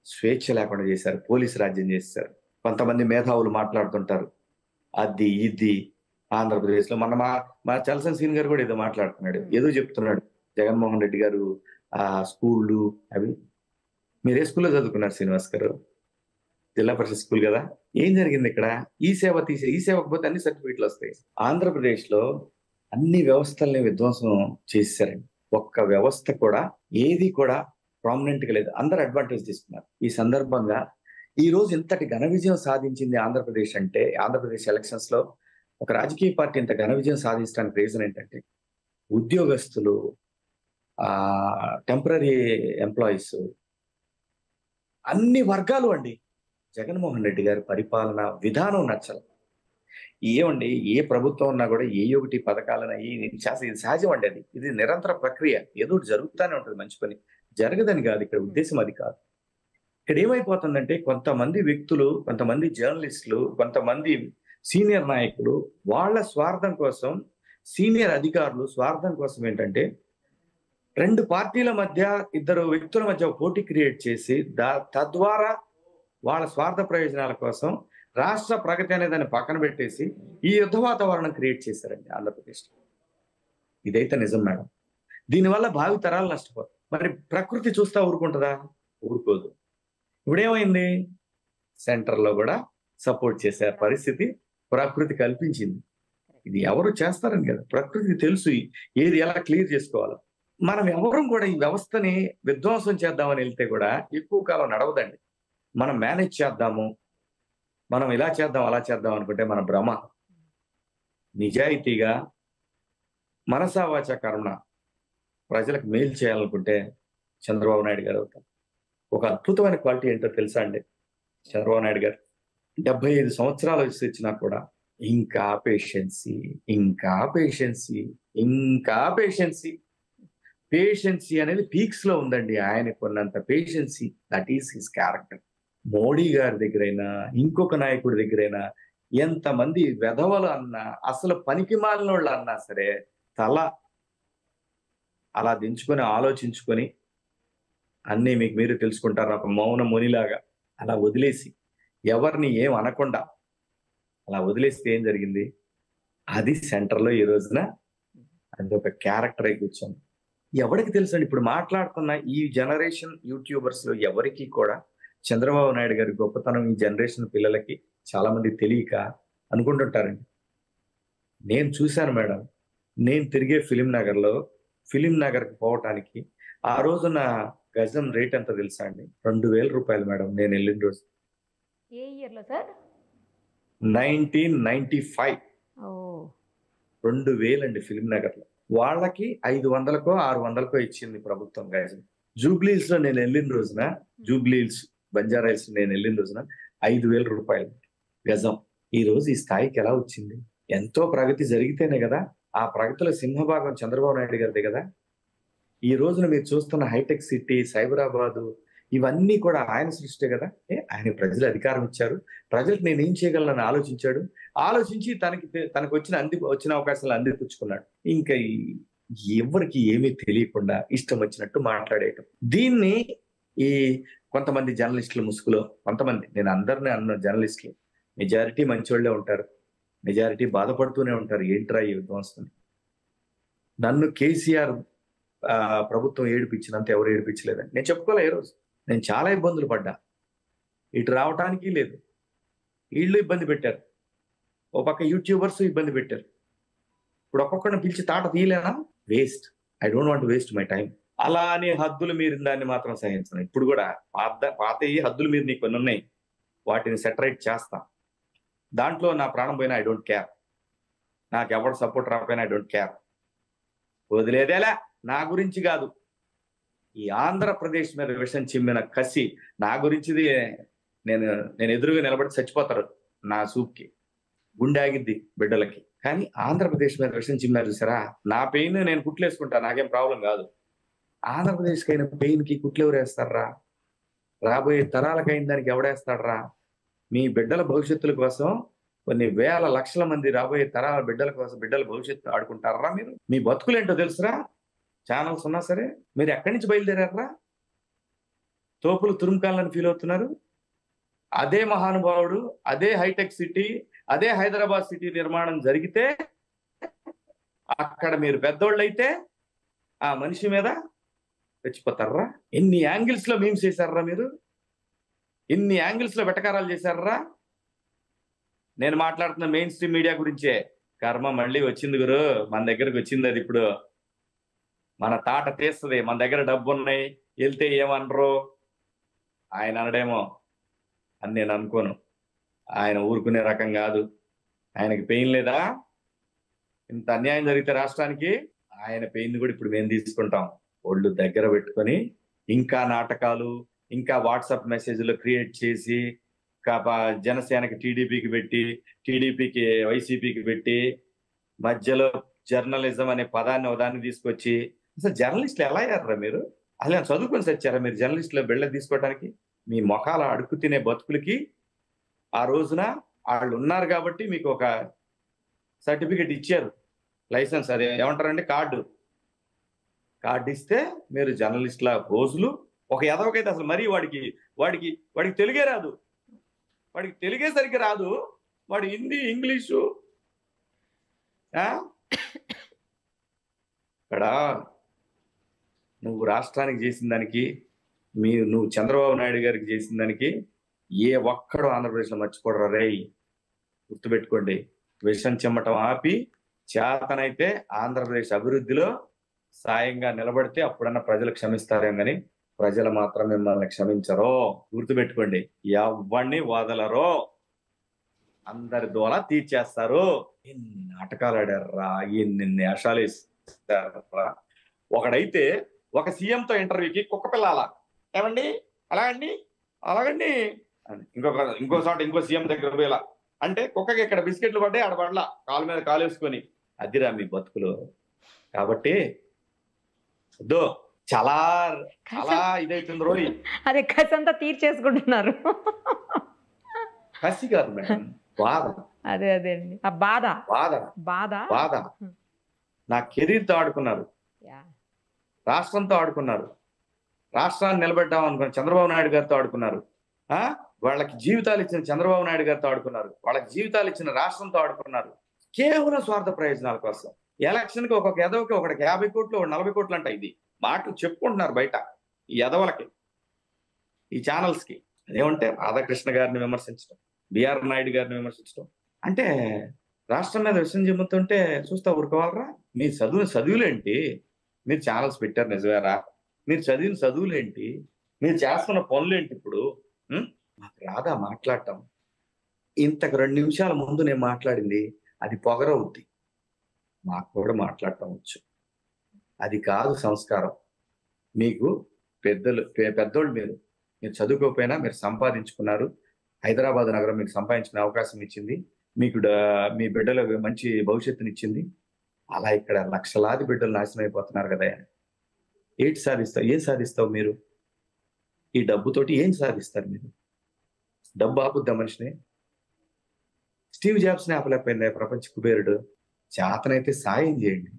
స్వేచ్ఛ లేకుండా చేశారు. పోలీసు రాజ్యం చేశారు. కొంతమంది మేధావులు మాట్లాడుతుంటారు అది ఇది. ఆంధ్రప్రదేశ్ లో మన చలసన్ సీన్ గారు కూడా ఏదో మాట్లాడుతున్నాడు, ఏదో చెప్తున్నాడు. జగన్మోహన్ రెడ్డి గారు స్కూళ్ళు అవి, మీరు ఏ స్కూల్లో చదువుకున్నారు శ్రీనివాస్ గారు? జిల్లా పరిషత్ స్కూల్ కదా. ఏం జరిగింది ఇక్కడ? ఈ సేవకు పోతే అన్ని సర్టిఫికెట్లు వస్తాయి. ఆంధ్రప్రదేశ్ లో అన్ని వ్యవస్థల్ని విధ్వంసం చేశారండి. ఒక్క వ్యవస్థ కూడా ఏది కూడా ప్రామినెంట్ గా లేదు. అందరు అడ్వాంటేజ్ తీసుకున్నారు. ఈ సందర్భంగా ఈ రోజు ఇంతటి ఘన విజయం సాధించింది ఆంధ్రప్రదేశ్ అంటే, ఆంధ్రప్రదేశ్ ఎలక్షన్స్ లో ఒక రాజకీయ పార్టీ ఇంత ఘన విజయం సాధించడానికి రీజన్ ఏంటంటే, ఉద్యోగస్తులు, టెంపరీ ఎంప్లాయీస్, అన్ని వర్గాలు అండి. జగన్మోహన్ రెడ్డి గారి పరిపాలన విధానం నచ్చదు. ఏమండి, ఏ ప్రభుత్వం ఉన్నా కూడా ఏ ఒకటి పథకాలను ఇది సహజం అండి. ఇది నిరంతర ప్రక్రియ, ఏదో జరుగుతూనే ఉంటుంది. మంచి పని జరగదని కాదు, ఇక్కడ ఉద్దేశం అది కాదు. ఇక్కడ ఏమైపోతుందంటే, కొంతమంది వ్యక్తులు, కొంతమంది జర్నలిస్టులు, కొంతమంది సీనియర్ నాయకులు వాళ్ళ స్వార్థం కోసం, సీనియర్ అధికారులు స్వార్థం కోసం ఏంటంటే, 2 పార్టీల మధ్య, 2 వ్యక్తుల మధ్య పోటీ క్రియేట్ చేసి తద్వారా వాళ్ళ స్వార్థ ప్రయోజనాల కోసం రాష్ట్ర ప్రగతి అనే దాన్ని పక్కన పెట్టేసి ఈ యుద్ధ వాతావరణం క్రియేట్ చేశారండి ఆంధ్రప్రదేశ్లో. ఇదైతే నిజం మేడం. దీనివల్ల భావి తరాలు నష్టపోతాయి. మరి ప్రకృతి చూస్తా ఊరుకుంటుందా? ఊరుకోదు. ఇప్పుడేమైంది? సెంటర్లో కూడా సపోర్ట్ చేసే పరిస్థితి ప్రకృతి కల్పించింది. ఇది ఎవరు చేస్తారని కదా, ప్రకృతికి తెలుసు ఏది ఎలా క్లియర్ చేసుకోవాలో. మనం ఎవరం కూడా ఈ వ్యవస్థని విధ్వంసం చేద్దామని వెళ్తే కూడా ఎక్కువ కాలం నడవదండి. మనం మేనేజ్ చేద్దాము, మనం ఇలా చేద్దాం అలా చేద్దాం అనుకుంటే మన భ్రమ. నిజాయితీగా మనసా వాచ కర్మణ ప్రజలకు మేలు చేయాలనుకుంటే చంద్రబాబు నాయుడు గారు అవుతారు. ఒక అద్భుతమైన క్వాలిటీ ఏంటో తెలుసా అండి? చంద్రబాబు నాయుడు గారు 75 సంవత్సరాల వయసు వచ్చినా కూడా ఇంకా పేషెన్సీ, ఇంకా పేషెన్సీ, ఇంకా పేషెన్సీ. పేషెన్సీ అనేది పీక్స్ లో ఉందండి. ఆయనకు ఉన్నంత patience, that is his character. Modi గారి దగ్గరైనా ఇంకొక నాయకుడి దగ్గరైనా ఎంతమంది వెధవలు అన్నా, అసలు పనికి మాలినోళ్ళు అన్నా సరే తల అలా దించుకొని ఆలోచించుకొని అన్నీ మీకు మీరు తెలుసుకుంటారు ఒక మౌన మునిలాగా అలా వదిలేసి, ఎవరిని ఏం అనకుండా అలా వదిలేస్తే ఏం జరిగింది? అది సెంటర్లో ఈ రోజున అది ఒక క్యారెక్టర్ అయి కూర్చోంది. ఎవరికి తెలుసండి? ఇప్పుడు మాట్లాడుతున్న ఈ జనరేషన్ యూట్యూబర్స్ లో ఎవరికి కూడా చంద్రబాబు నాయుడు గారి గొప్పతనం ఈ జనరేషన్ పిల్లలకి చాలా మంది తెలియక అనుకుంటుంటారండి. నేను చూశాను మేడం. నేను తిరిగే ఫిలిం నగర్కి పోవటానికి ఆ రోజున గజం రేట్ ఎంత తెలుసా అండి? 2,000 రూపాయలు మేడం. నేను వెళ్ళిన రోజు ఏ ఇయర్ లో సార్? 1995. 2,000 అండి ఫిలిం నగర్ లో. వాళ్ళకి 500కో 600కో ఇచ్చింది ప్రభుత్వం గజం. జూబ్లీహిల్స్ లో నేను వెళ్ళిన రోజున, జూబ్లీహిల్స్ బంజారాహిల్స్ నేను వెళ్ళిన రోజున 5,000 రూపాయలు గజం. ఈ రోజు ఈ స్థాయికి ఎలా వచ్చింది? ఎంతో ప్రగతి జరిగితేనే కదా. ఆ ప్రగతిలో సింహభాగం చంద్రబాబు నాయుడు గారిదే కదా. ఈ రోజున మీరు చూస్తున్న హైటెక్ సిటీ, సైబరాబాదు, ఇవన్నీ కూడా ఆయన సృష్టి కదా. ఆయన ప్రజలు అధికారం ఇచ్చారు, ప్రజలకు నేను ఏం చేయగలనని ఆలోచించాడు. ఆలోచించి తనకు వచ్చిన అవకాశాలు అందిపుచ్చుకున్నాడు. ఇంకా ఎవరికి ఏమీ తెలియకుండా ఇష్టం వచ్చినట్టు మాట్లాడేయటం. దీన్ని ఈ కొంతమంది జర్నలిస్టుల ముసుగులో, కొంతమంది, నేను అందరినీ అన్న జర్నలిస్టులు మెజారిటీ మంచివాళ్లే ఉంటారు, మెజారిటీ బాధపడుతూనే ఉంటారు. ఏంట్రా ఈ విధ్వంసం? నన్ను కేసీఆర్ ప్రభుత్వం ఏడిపించినంత ఎవరు ఏడిపించలేదండి. నేను చెప్పుకోలే. ఏ రోజు నేను చాలా ఇబ్బందులు పడ్డా. ఇటు రావటానికి లేదు, వీళ్ళు ఇబ్బంది పెట్టారు, ఓ పక్క యూట్యూబర్స్ ఇబ్బంది పెట్టారు. ఇప్పుడు ఒక్కొక్కరిని పిలిచి తాట తీయలేనా? Waste. I don't want waste my time. అలా అని హద్దులు మీరు దాన్ని మాత్రం సహించను. ఇప్పుడు కూడా పాత హద్దులు మీరు నీకు కొన్ని ఉన్నాయి, వాటిని సెటరైట్ చేస్తా. దాంట్లో నా ప్రాణం పోయినా ఐ డోంట్ కేర్, నాకు ఎవరు సపోర్ట్ రాకపోయినా ఐ డోంట్ కేర్. వదిలేదేలా నా గురించి కాదు, ఈ ఆంధ్రప్రదేశ్ మీద విషం చిమ్మిన కసి నా గురించిది. నేను ఎదురుగా నిలబడి చచ్చిపోతారు నా సూప్కి, గుండె ఆగిద్ది బిడ్డలకి. కానీ ఆంధ్రప్రదేశ్ మీద విషం చిమ్మారు చూసారా, నా పెయిన్ నేను కుట్లేసుకుంటా, నాకేం ప్రాబ్లం కాదు. ఆంధ్రప్రదేశ్కి అయిన పెయిన్కి కుట్లు ఎవరు వేస్తారా? రాబోయే తరాలకైన దానికి ఎవడేస్తాడరా? మీ బిడ్డల భవిష్యత్తుల కోసం కొన్ని వేల లక్షల మంది రాబోయే తరాల బిడ్డల కోసం బిడ్డల భవిష్యత్తు ఆడుకుంటారా మీరు? మీ బతుకులేంటో తెలుసురా? ఛానల్స్ ఉన్నా సరే మీరు ఎక్కడి నుంచి బయలుదేరారా? తోపులు తురుముకాలని ఫీల్ అవుతున్నారు. అదే మహానుభావుడు, అదే హైటెక్ సిటీ, అదే హైదరాబాద్ సిటీ నిర్మాణం జరిగితే అక్కడ మీరు పెద్దోళ్ళు అయితే ఆ మనిషి మీద రెచ్చిపోతారా? ఎన్ని యాంగిల్స్ లో మీమ్స్ చేశారా మీరు? ఎన్ని యాంగిల్స్ లో వెటకారాలు చేశారా? నేను మాట్లాడుతున్న మెయిన్ స్ట్రీమ్ మీడియా గురించే. కర్మ మళ్ళీ వచ్చింది గురు, మన దగ్గరకు వచ్చింది. అది ఇప్పుడు మన తాట తీస్తుంది. మన దగ్గర డబ్బు ఉన్నాయి, వెళ్తే ఏమనరు. ఆయన అనడేమో అని నేను అనుకోను. ఆయన ఊరుకునే రకం కాదు. ఆయనకి పెయిన్ లేదా? ఇంత అన్యాయం జరిగితే రాష్ట్రానికి ఆయన పెయిన్ కూడా ఇప్పుడు మేము తీసుకుంటాం. ఒళ్ళు దగ్గర పెట్టుకొని ఇంకా నాటకాలు, ఇంకా వాట్సాప్ మెసేజ్లు క్రియేట్ చేసి, జనసేనకి టీడీపీకి పెట్టి, టీడీపీకి వైసీపీకి పెట్టి, మధ్యలో జర్నలిజం అనే పదాన్ని ఉదాన్ని తీసుకొచ్చి, అసలు జర్నలిస్టులు ఎలా అయ్యారా మీరు? అసలు చదువుకొని వచ్చారా మీరు జర్నలిస్టులో బిళ్ళ తీసుకోవడానికి? మీ మొఖాల అడుక్కు తినే బతుకులకి ఆ రోజున వాళ్ళు ఉన్నారు కాబట్టి మీకు ఒక సర్టిఫికెట్ ఇచ్చారు, లైసెన్స్, అదే ఏమంటారండి, కార్డు ఇస్తే మీరు జర్నలిస్టుల రోజులు. ఒక ఎదవకైతే అసలు మరీ వాడికి తెలుగే రాదు, వాడికి తెలుగే సరిగ్గా రాదు, వాడు హిందీ ఇంగ్లీషు. ఇక్కడ నువ్వు రాష్ట్రానికి చేసిన దానికి, నువ్వు చంద్రబాబు నాయుడు గారికి చేసిన దానికి ఏ ఒక్కడు ఆంధ్రప్రదేశ్లో మర్చిపోడరా రేయ్. గుర్తుపెట్టుకోండి. విషం చెమ్మటం ఆపి చేతనైతే ఆంధ్రప్రదేశ్ అభివృద్ధిలో సాయంగా నిలబడితే అప్పుడన్నా ప్రజలు క్షమిస్తారేం కానీ ప్రజలు మాత్రం మిమ్మల్ని క్షమించరో. గుర్తుపెట్టుకోండి. ఎవరిని వదలరో, అందరి దోల తీర్చేస్తారు. ఎన్ని నాటకాలు ఆడారా, ఎన్ని నేషాలు వేస్తారా. ఒకడైతే ఒక సీఎంతో ఇంటర్వ్యూకి కుక్క పిల్ల ఏమండి అలాగండి అలాగండి అని ఇంకో చోట ఇంకో సీఎం దగ్గర పోయేలా అంటే కుక్కకి ఇక్కడ బిస్కెట్లు పడ్డాయి, ఆడ పడలా, కాలు మీద కాలు వేసుకొని. అదిరా మీ బతుకులు. కాబట్టి వద్దు, చాలా చాలా ఇదైతుంది రోయ్. అదే కసి అంతా తీర్చేసుకుంటున్నారు. కసి కాదు మేడం, బాధ. అదే అండి, ఆ బాధ బాధ బాధ బాధ. నా కెరీర్తో ఆడుకున్నారు, రాష్ట్రంతో ఆడుకున్నారు, రాష్ట్రాన్ని నిలబెట్టాం అనుకున్న చంద్రబాబు నాయుడు గారితో ఆడుకున్నారు. వాళ్ళకి జీవితాలు ఇచ్చిన చంద్రబాబు నాయుడు గారితో ఆడుకున్నారు, వాళ్ళకి జీవితాలు ఇచ్చిన రాష్ట్రంతో ఆడుకున్నారు. కేవలం స్వార్థ ప్రయోజనాల కోసం. ఎలక్షన్కి ఒక్కొక్క ఎదవకి ఒకటికి 50 కోట్లు, 40 కోట్లు అంట. ఇది మాటలు చెప్పుకుంటున్నారు బయట ఈ ఎదవలకి, ఈ ఛానల్స్ కి. అదేమంటే రాధాకృష్ణ గారిని విమర్శించడం, బిఆర్ నాయుడు గారిని విమర్శించడం అంటే రాష్ట్రం మీద విషయం చెబుతుంటే చూస్తా ఊరుకోవాలరా. మీరు చదువులేంటి? మీరు ఛానల్స్ పెట్టారు నిజమేరా, మీరు చదివిన చదువులేంటి, మీరు చేస్తున్న పనులేంటి? ఇప్పుడు మాకు రాదా మాట్లాడటం? ఇంతకు 2 నిమిషాల ముందు నేను మాట్లాడింది అది పొగరవుద్ది. మాకు కూడా మాట్లాడటం వచ్చు. అది కాదు సంస్కారం. మీకు పెద్దోళ్ళు, మీరు చదువుకోకపోయినా మీరు సంపాదించుకున్నారు. హైదరాబాద్ నగరం మీకు సంపాదించుకునే అవకాశం ఇచ్చింది, మీకు మీ బిడ్డలకు మంచి భవిష్యత్తునిచ్చింది. అలా ఇక్కడ లక్షలాది బిడ్డలు నాశనం అయిపోతున్నారు కదా. ఏం సాధిస్తావు మీరు? ఈ డబ్బుతోటి ఏం సాధిస్తారు మీరు? డబ్బు ఆపుద్దా మనిషిని? స్టీవ్ జాబ్స్ని ఆపలేకపోయింది ప్రపంచ కుబేరుడు. చేతనైతే సాయం చేయండి,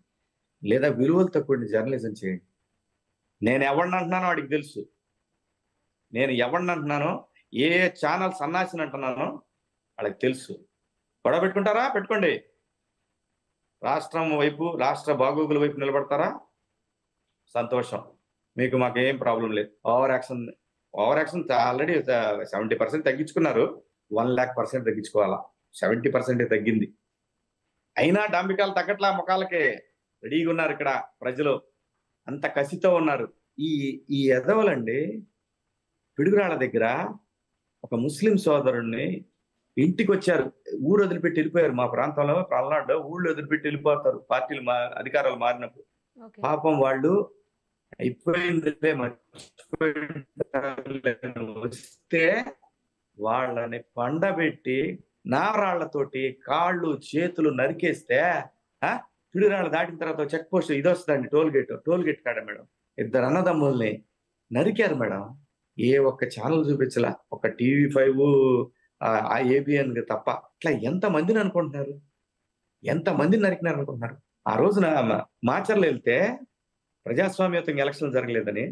లేదా విలువలతో కూడిన జర్నలిజం చేయండి. నేను ఎవరిని అంటున్నానో వాడికి తెలుసు. నేను ఎవరిని అంటున్నానో, ఏ ఛానల్ సన్నాసిని అంటున్నానో వాళ్ళకి తెలుసు. గొడవ పెట్టుకుంటారా? పెట్టుకోండి. రాష్ట్రం వైపు, రాష్ట్ర బాగోగుల వైపు నిలబడతారా? సంతోషం. మీకు మాకేం ప్రాబ్లం లేదు. Over action already 70% తగ్గించుకున్నారు. 1,00,000% తగ్గించుకోవాలా. 70% తగ్గింది. అయినా డాంబికాలు తగ్గట్లా, ముఖాలకే రెడీగా ఉన్నారు ఇక్కడ ప్రజలు. అంత కసితో ఉన్నారు. ఈ ఎదవలండి. పిడుగురాళ్ళ దగ్గర ఒక ముస్లిం సోదరుణ్ణి ఇంటికి వచ్చారు, ఊరు వదిలిపెట్టి వెళ్ళిపోయారు. మా ప్రాంతంలో పల్నాడులో ఊళ్ళు వదిలిపెట్టి వెళ్ళిపోతారు పార్టీలు అధికారాలు మారినప్పుడు. పాపం వాళ్ళు అయిపోయింది వస్తే వాళ్ళని పండబెట్టి నారాళ్లతోటి కాళ్ళు చేతులు నరికేస్తే, పిడుగురాళ్ళు దాటిన తర్వాత చెక్ పోస్ట్ ఇది వస్తుందండి, టోల్ గేట్ కాడ మేడం 2 అన్నదమ్ముల్ని నరికారు మేడం. ఏ ఒక్క ఛానల్ చూపించలా, ఒక TV5 ఆ ABN తప్ప. ఇట్లా ఎంతమందిని అనుకుంటున్నారు? ఎంతమందిని నరికినారు అనుకుంటున్నారు? ఆ రోజున మాచర్లు వెళ్తే ప్రజాస్వామ్యతంగా ఎలక్షన్ జరగలేదని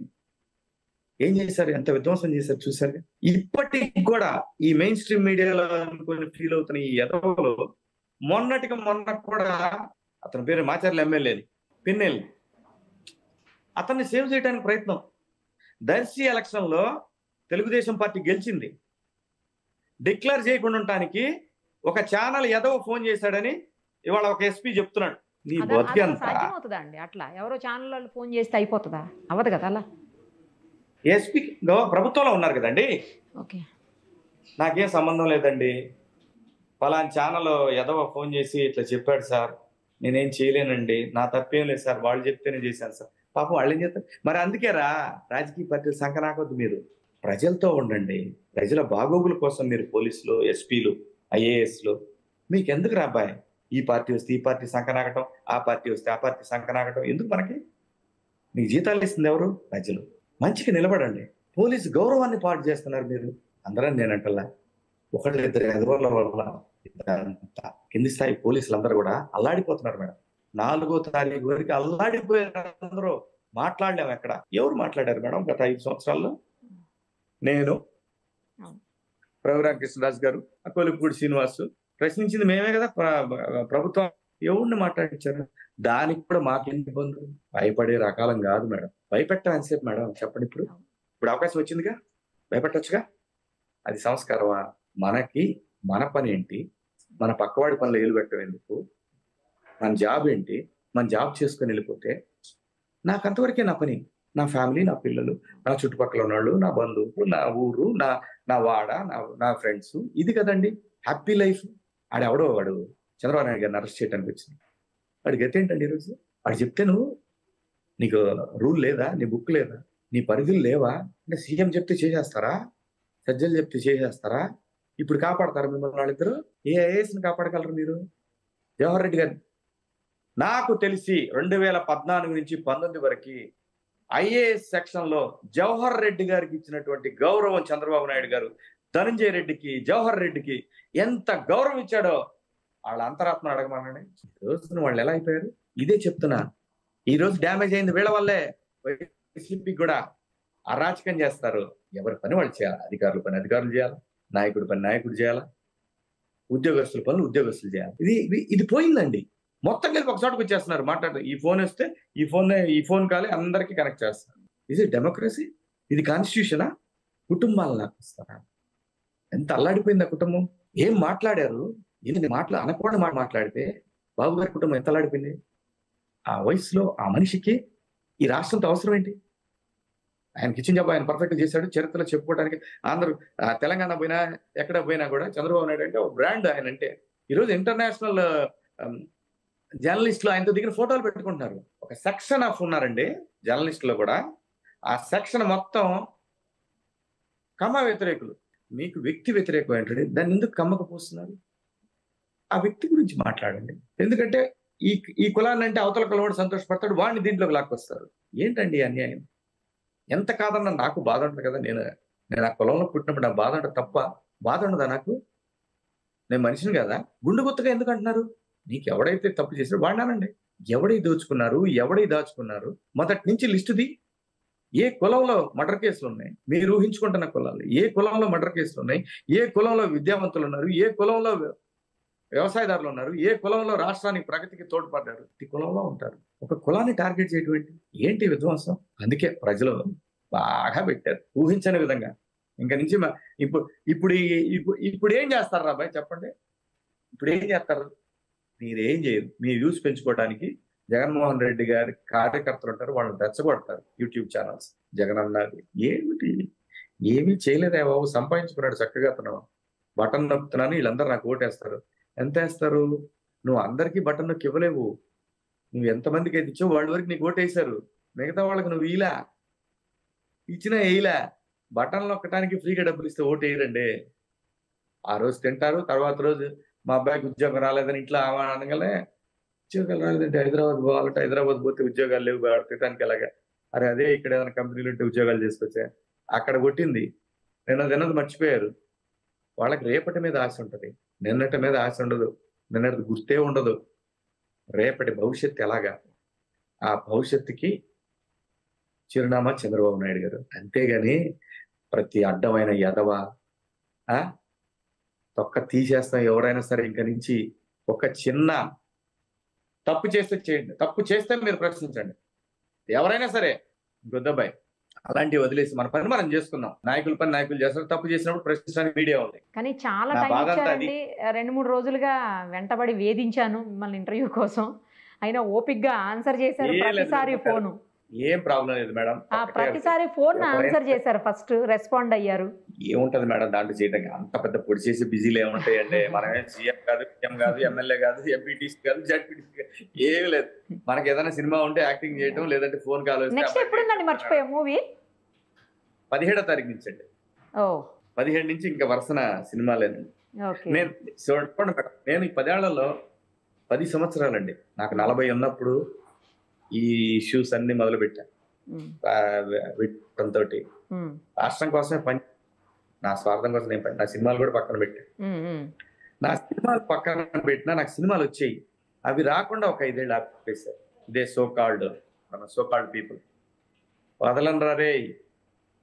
ఏం చేశారు? ఎంత విధ్వంసం చేశారు చూసారు. ఇప్పటికి కూడా ఈ మెయిన్ స్ట్రీమ్ మీడియాలో అనుకుని ఫీల్ అవుతున్న ఈ ఎదవలు మొన్న కూడా అతని పేరు మాచర్ల ఎమ్మెల్యేని పిన్నెల్లి, అతన్ని సేవ్ చేయడానికి ప్రయత్నం. దర్శి ఎలక్షన్ లో తెలుగుదేశం పార్టీ గెలిచింది. డిక్లేర్ చేయకుండా ఉండటానికి ఒక ఛానల్ ఎదవ ఫోన్ చేశాడని ఇవాళ ఒక SP చెప్తున్నాడు. నీ బతికంతా సాధ్యమవుతుందండి? అట్లా ఎవరో ఛానల్ వాళ్ళు ఫోన్ చేస్తే అయిపోతుందా? అవ్వదు కదా అలా. SP ప్రభుత్వంలో ఉన్నారు కదండి. ఓకే, నాకేం సంబంధం లేదండి. పలానా ఛానల్ ఎదవ ఫోన్ చేసి ఇట్లా చెప్పాడు సార్, నేనేం చేయలేనండి, నా తప్పేం లేదు సార్, వాళ్ళు చెప్తేనే చేశాను సార్. పాపం వాళ్ళు ఏం చేస్తారు మరి? అందుకేరా రాజకీయ పార్టీలు సంకనాకొద్దు. మీరు ప్రజలతో ఉండండి. ప్రజల బాగోగుల కోసం మీరు పోలీసులు, SPలు, IASలు మీకు ఎందుకు రాబాయ్? ఈ పార్టీ వస్తే ఈ పార్టీ సంకనాగటం, ఆ పార్టీ వస్తే ఆ పార్టీ సంకనాగటం ఎందుకు? మనకి మీకు జీతాలు ఇస్తుంది ఎవరు? ప్రజలు. మంచిగా నిలబడండి. పోలీసు గౌరవాన్ని పాటు చేస్తున్నారు మీరు. అందరని నేనంటల్లా, 1-2 ఎదవల వల్ల కింది స్థాయి పోలీసులు అందరూ కూడా అల్లాడిపోతున్నారు మేడం. 4వ తారీఖు వరకు అల్లాడిపోయారు అందరూ. మాట్లాడలేము ఎక్కడ. ఎవరు మాట్లాడారు మేడం గత 5 సంవత్సరాల్లో? నేను, రఘురామ కృష్ణరాజు గారు, కొలుపూడి శ్రీనివాసు. ప్రశ్నించింది మేమే కదా ప్రభుత్వం ఎవరిని మాట్లాడించారు? దానికి కూడా మాకేంటి ఇబ్బందులు? భయపడే రకాలం కాదు మేడం. భయపెట్టడం ఎంతసేపు మేడం చెప్పండి ఇప్పుడు? ఇప్పుడు అవకాశం వచ్చిందిగా, భయపెట్టొచ్చుగా. అది సంస్కారమా? మనకి మన పని ఏంటి? మన పక్కవాడి పనులు ఏలు పెట్టడం ఎందుకు? మన జాబ్ ఏంటి? మన జాబ్ చేసుకొని వెళ్ళిపోతే నాకు అంతవరకే నా పని. నా ఫ్యామిలీ, నా పిల్లలు, నా చుట్టుపక్కల ఉన్నవాళ్ళు, నా బంధువులు, నా ఊరు, నా నా వాడ, నా ఫ్రెండ్స్, ఇది కదండి హ్యాపీ లైఫ్. ఆడెవడో వాడు చంద్రబాబు నాయుడు గారిని అరెస్ట్ చేయడానికి వచ్చింది. వాడి గతి ఏంటండి ఈరోజు? వాడు చెప్తే నువ్వు, నీకు రూల్ లేదా? నీ బుక్ లేదా? నీ పరిధులు లేవా? అంటే సీఎం చెప్తే చేసేస్తారా? సజ్జలు చెప్తే చేసేస్తారా? ఇప్పుడు కాపాడతారా మిమ్మల్ని వాళ్ళిద్దరు? ఏ ఐఏఎస్ని కాపాడగలరు మీరు? జవహర్ రెడ్డి గారు నాకు తెలిసి 2014 నుంచి 19 వరకు ఐఏఎస్ సెక్షన్ లో జవహర్ రెడ్డి గారికి ఇచ్చినటువంటి గౌరవం చంద్రబాబు నాయుడు గారు ధనంజయ రెడ్డికి, జవహర్ రెడ్డికి ఎంత గౌరవం ఇచ్చాడో వాళ్ళ అంతరాత్మ అడగమనండి. ఈ రోజున వాళ్ళు ఎలా అయిపోయారు? ఇదే చెప్తున్నా. ఈ రోజు డ్యామేజ్ అయింది వీళ్ళ వల్లే. వైసీపీకి కూడా అరాచకం చేస్తారు. ఎవరి పని వాళ్ళు చేయాలి. అధికారుల పని అధికారులు చేయాలి, నాయకుడి పని నాయకుడు చేయాలి, ఉద్యోగస్తుల పనులు ఉద్యోగస్తులు చేయాలి. ఇది పోయిందండి. మొత్తం కలిపి ఒక చోటకు వచ్చేస్తున్నారు మాట్లాడుతూ. ఈ ఫోన్ వస్తే ఈ ఫోన్ కాలే అందరికీ కనెక్ట్ చేస్తారు. ఇది డెమోక్రసీ? ఇది కాన్స్టిట్యూషనా? కుటుంబాలను నాకు ఇస్తారా? ఎంత అల్లాడిపోయింది ఆ కుటుంబం. ఏం మాట్లాడారు? ఇది అనకూడని మాట మాట్లాడితే బాబు గారి కుటుంబం ఎంత అల్లాడిపోయింది. ఆ వయసులో ఆ మనిషికి ఈ రాష్ట్రంతో అవసరం ఏంటి? ఆయనకి ఇచ్చిన జాబ్ ఆయన పర్ఫెక్ట్ చేశాడు. చరిత్రలో చెప్పుకోవడానికి అందరూ తెలంగాణ పోయినా ఎక్కడ పోయినా కూడా చంద్రబాబు నాయుడు అంటే ఒక బ్రాండ్. ఆయన అంటే ఈరోజు ఇంటర్నేషనల్ జర్నలిస్టులు ఆయనతో దిగిన ఫోటోలు పెట్టుకుంటున్నారు. ఒక సెక్షన్ ఆఫ్ ఉన్నారండి జర్నలిస్టులు కూడా. ఆ సెక్షన్ మొత్తం కమ్మ వ్యతిరేకులు. మీకు వ్యక్తి వ్యతిరేకం ఏంటంటే దాన్ని ఎందుకు కమ్మకు పోస్తున్నారు? ఆ వ్యక్తి గురించి మాట్లాడండి. ఎందుకంటే ఈ కులాన్ని అంటే అవతల కులం కూడా సంతోషపడతాడు, వాడిని దీంట్లోకి లాక్కొస్తారు. ఏంటండి అన్యాయం? ఎంత కాదన్నా నాకు బాధ ఉంటుంది కదా. నేను ఆ కులంలో పుట్టినప్పుడు నా బాధ ఉంటుంది తప్ప బాధ ఉండదా నాకు? నేను మనిషిని కదా. గుండు గుత్తగా ఎందుకు అంటున్నారు? నీకు ఎవడైతే తప్పు చేశాడో వాడినానండి. ఎవడై దోచుకున్నారు, ఎవడై దాచుకున్నారు, మొదటి నుంచి లిస్టుది. ఏ కులంలో మర్డర్ కేసులు ఉన్నాయి? మీరు ఊహించుకుంటున్న కులాలు. ఏ కులంలో మర్డర్ కేసులు ఉన్నాయి? ఏ కులంలో విద్యావంతులు ఉన్నారు? ఏ కులంలో వ్యవసాయదారులు ఉన్నారు? ఏ కులంలో రాష్ట్రానికి ప్రగతికి తోడ్పడ్డారు? ఈ కులంలో ఉంటారు. ఒక కులాన్ని టార్గెట్ చేయడం ఏంటి విధ్వంసం? అందుకే ప్రజలు బాగా పెట్టారు ఊహించని విధంగా. ఇంకా నుంచి ఇప్పుడు ఏం చేస్తారు రా బాయ్ చెప్పండి? ఇప్పుడు ఏం చేస్తారు? మీరేం చేయరు. మీ వ్యూస్ పెంచుకోవడానికి జగన్మోహన్ రెడ్డి గారి కార్యకర్తలు ఉంటారు, వాళ్ళని రెచ్చగొడతారు. యూట్యూబ్ ఛానల్స్ జగన్ అన్నది ఏమిటి? ఏమీ చేయలేదే బాబు. సంపాదించుకున్నాడు చక్కగా. అతను బటన్ నొక్కుతున్నాను, వీళ్ళందరూ నాకు ఓటేస్తారు. ఎంత వేస్తారు? నువ్వు అందరికీ బటన్ నొక్కి ఇవ్వలేవు. నువ్వు ఎంతమందికి అయితే ఇచ్చావు వాళ్ళ వరకు నీకు ఓటేశారు. మిగతా వాళ్ళకి నువ్వు ఇచ్చినా వేయలే. బటన్ నొక్కడానికి ఫ్రీగా డబ్బులు ఇస్తే ఓటు వేయరండి. ఆ రోజు తింటారు, తర్వాత రోజు మా అబ్బాయికి ఉద్యోగం రాలేదని ఇంట్లో అనగానే ఉద్యోగాలు రాలేదంటే హైదరాబాద్ పోవాలంటే హైదరాబాద్ పోతే ఉద్యోగాలు లేవు తినడానికి ఎలాగా? అరే అదే ఇక్కడ ఏదైనా కంపెనీలు ఉంటే ఉద్యోగాలు చేసుకొచ్చా. అక్కడ కొట్టింది నిన్నది మర్చిపోయారు. వాళ్ళకి రేపటి మీద ఆశ ఉంటుంది, నిన్నటి మీద ఆశ ఉండదు. నిన్నటి గుర్తే ఉండదు. రేపటి భవిష్యత్తు ఎలాగా? ఆ భవిష్యత్తుకి చిరునామా చంద్రబాబు నాయుడు గారు. అంతేగాని ప్రతి అడ్డమైన ఎదవ తొక్క తీసేస్తాం ఎవరైనా సరే. ఇంక నుంచి ఒక చిన్న తప్పు చేస్తే చేయండి, తప్పు చేస్తే మీరు ప్రశ్నించండి. ఎవరైనా సరే గొద్దబాయ్ అలాంటివి వదిలేసి మన పని మనం చేసుకుందాం. నాయకుల పని నాయకులు చేస్తారు. తప్పు చేసినప్పుడు ప్రశ్నించడానికి మీడియా ఉంది. కానీ చాలా టైం ఇచ్చారండి. 2-3 రోజులుగా వెంటబడి వేధించాను మిమ్మల్ని ఇంటర్వ్యూ కోసం. అయినా ఓపిక్గా ఆన్సర్ చేశారు. ప్రతిసారి ఫోను ఏం ప్రాబ్లం లేదు మేడం. ప్రతిసారి ఫోన్ ఆన్సర్ చేశారు. ఫస్ట్ రెస్పాండ్ అయ్యారు. ఏముంటది మేడం దాంట్లో చేయడానికి? అంత పెద్ద పొడి చేసి బిజీలు ఏముంటాయంటే? మనమే సీఎం కాదు, సీఎం కాదు, ఎమ్మెల్యే కాదు, ఎంపీటీసీ కాదు, జడ్పీటీసీ కాదు, ఏమి లేదు. మనకి ఏదైనా సినిమా ఉంటే యాక్టింగ్ చేయటం, లేదంటే ఫోన్ కాల్ వస్తే. నెక్స్ట్ ఎప్పుడుందండి మర్చిపోయా మూవీ? 17వ తారీఖు నుంచి అండి. 17 నుంచి ఇంకా వరుసన సినిమాలేనండి. నేను చూడండి మేడం, నేను ఈ 10 ఏళ్లలో 10 సంవత్సరాలండి. నాకు 40 ఉన్నప్పుడు ఈ ఇష్యూస్ అన్ని మొదలు పెట్టాను. తోటి రాష్ట్రం కోసమే పని, నా స్వార్థం కోసం నేను పని. నా సినిమాలు కూడా పక్కన పెట్టాను. నా సినిమాలు పక్కన పెట్టినా నాకు సినిమాలు వచ్చాయి. అవి రాకుండా ఒక 5 ఏళ్ళు ఆపేశారు. ఇదే మన సోకాల్డ్ పీపుల్. వదలనరా రే,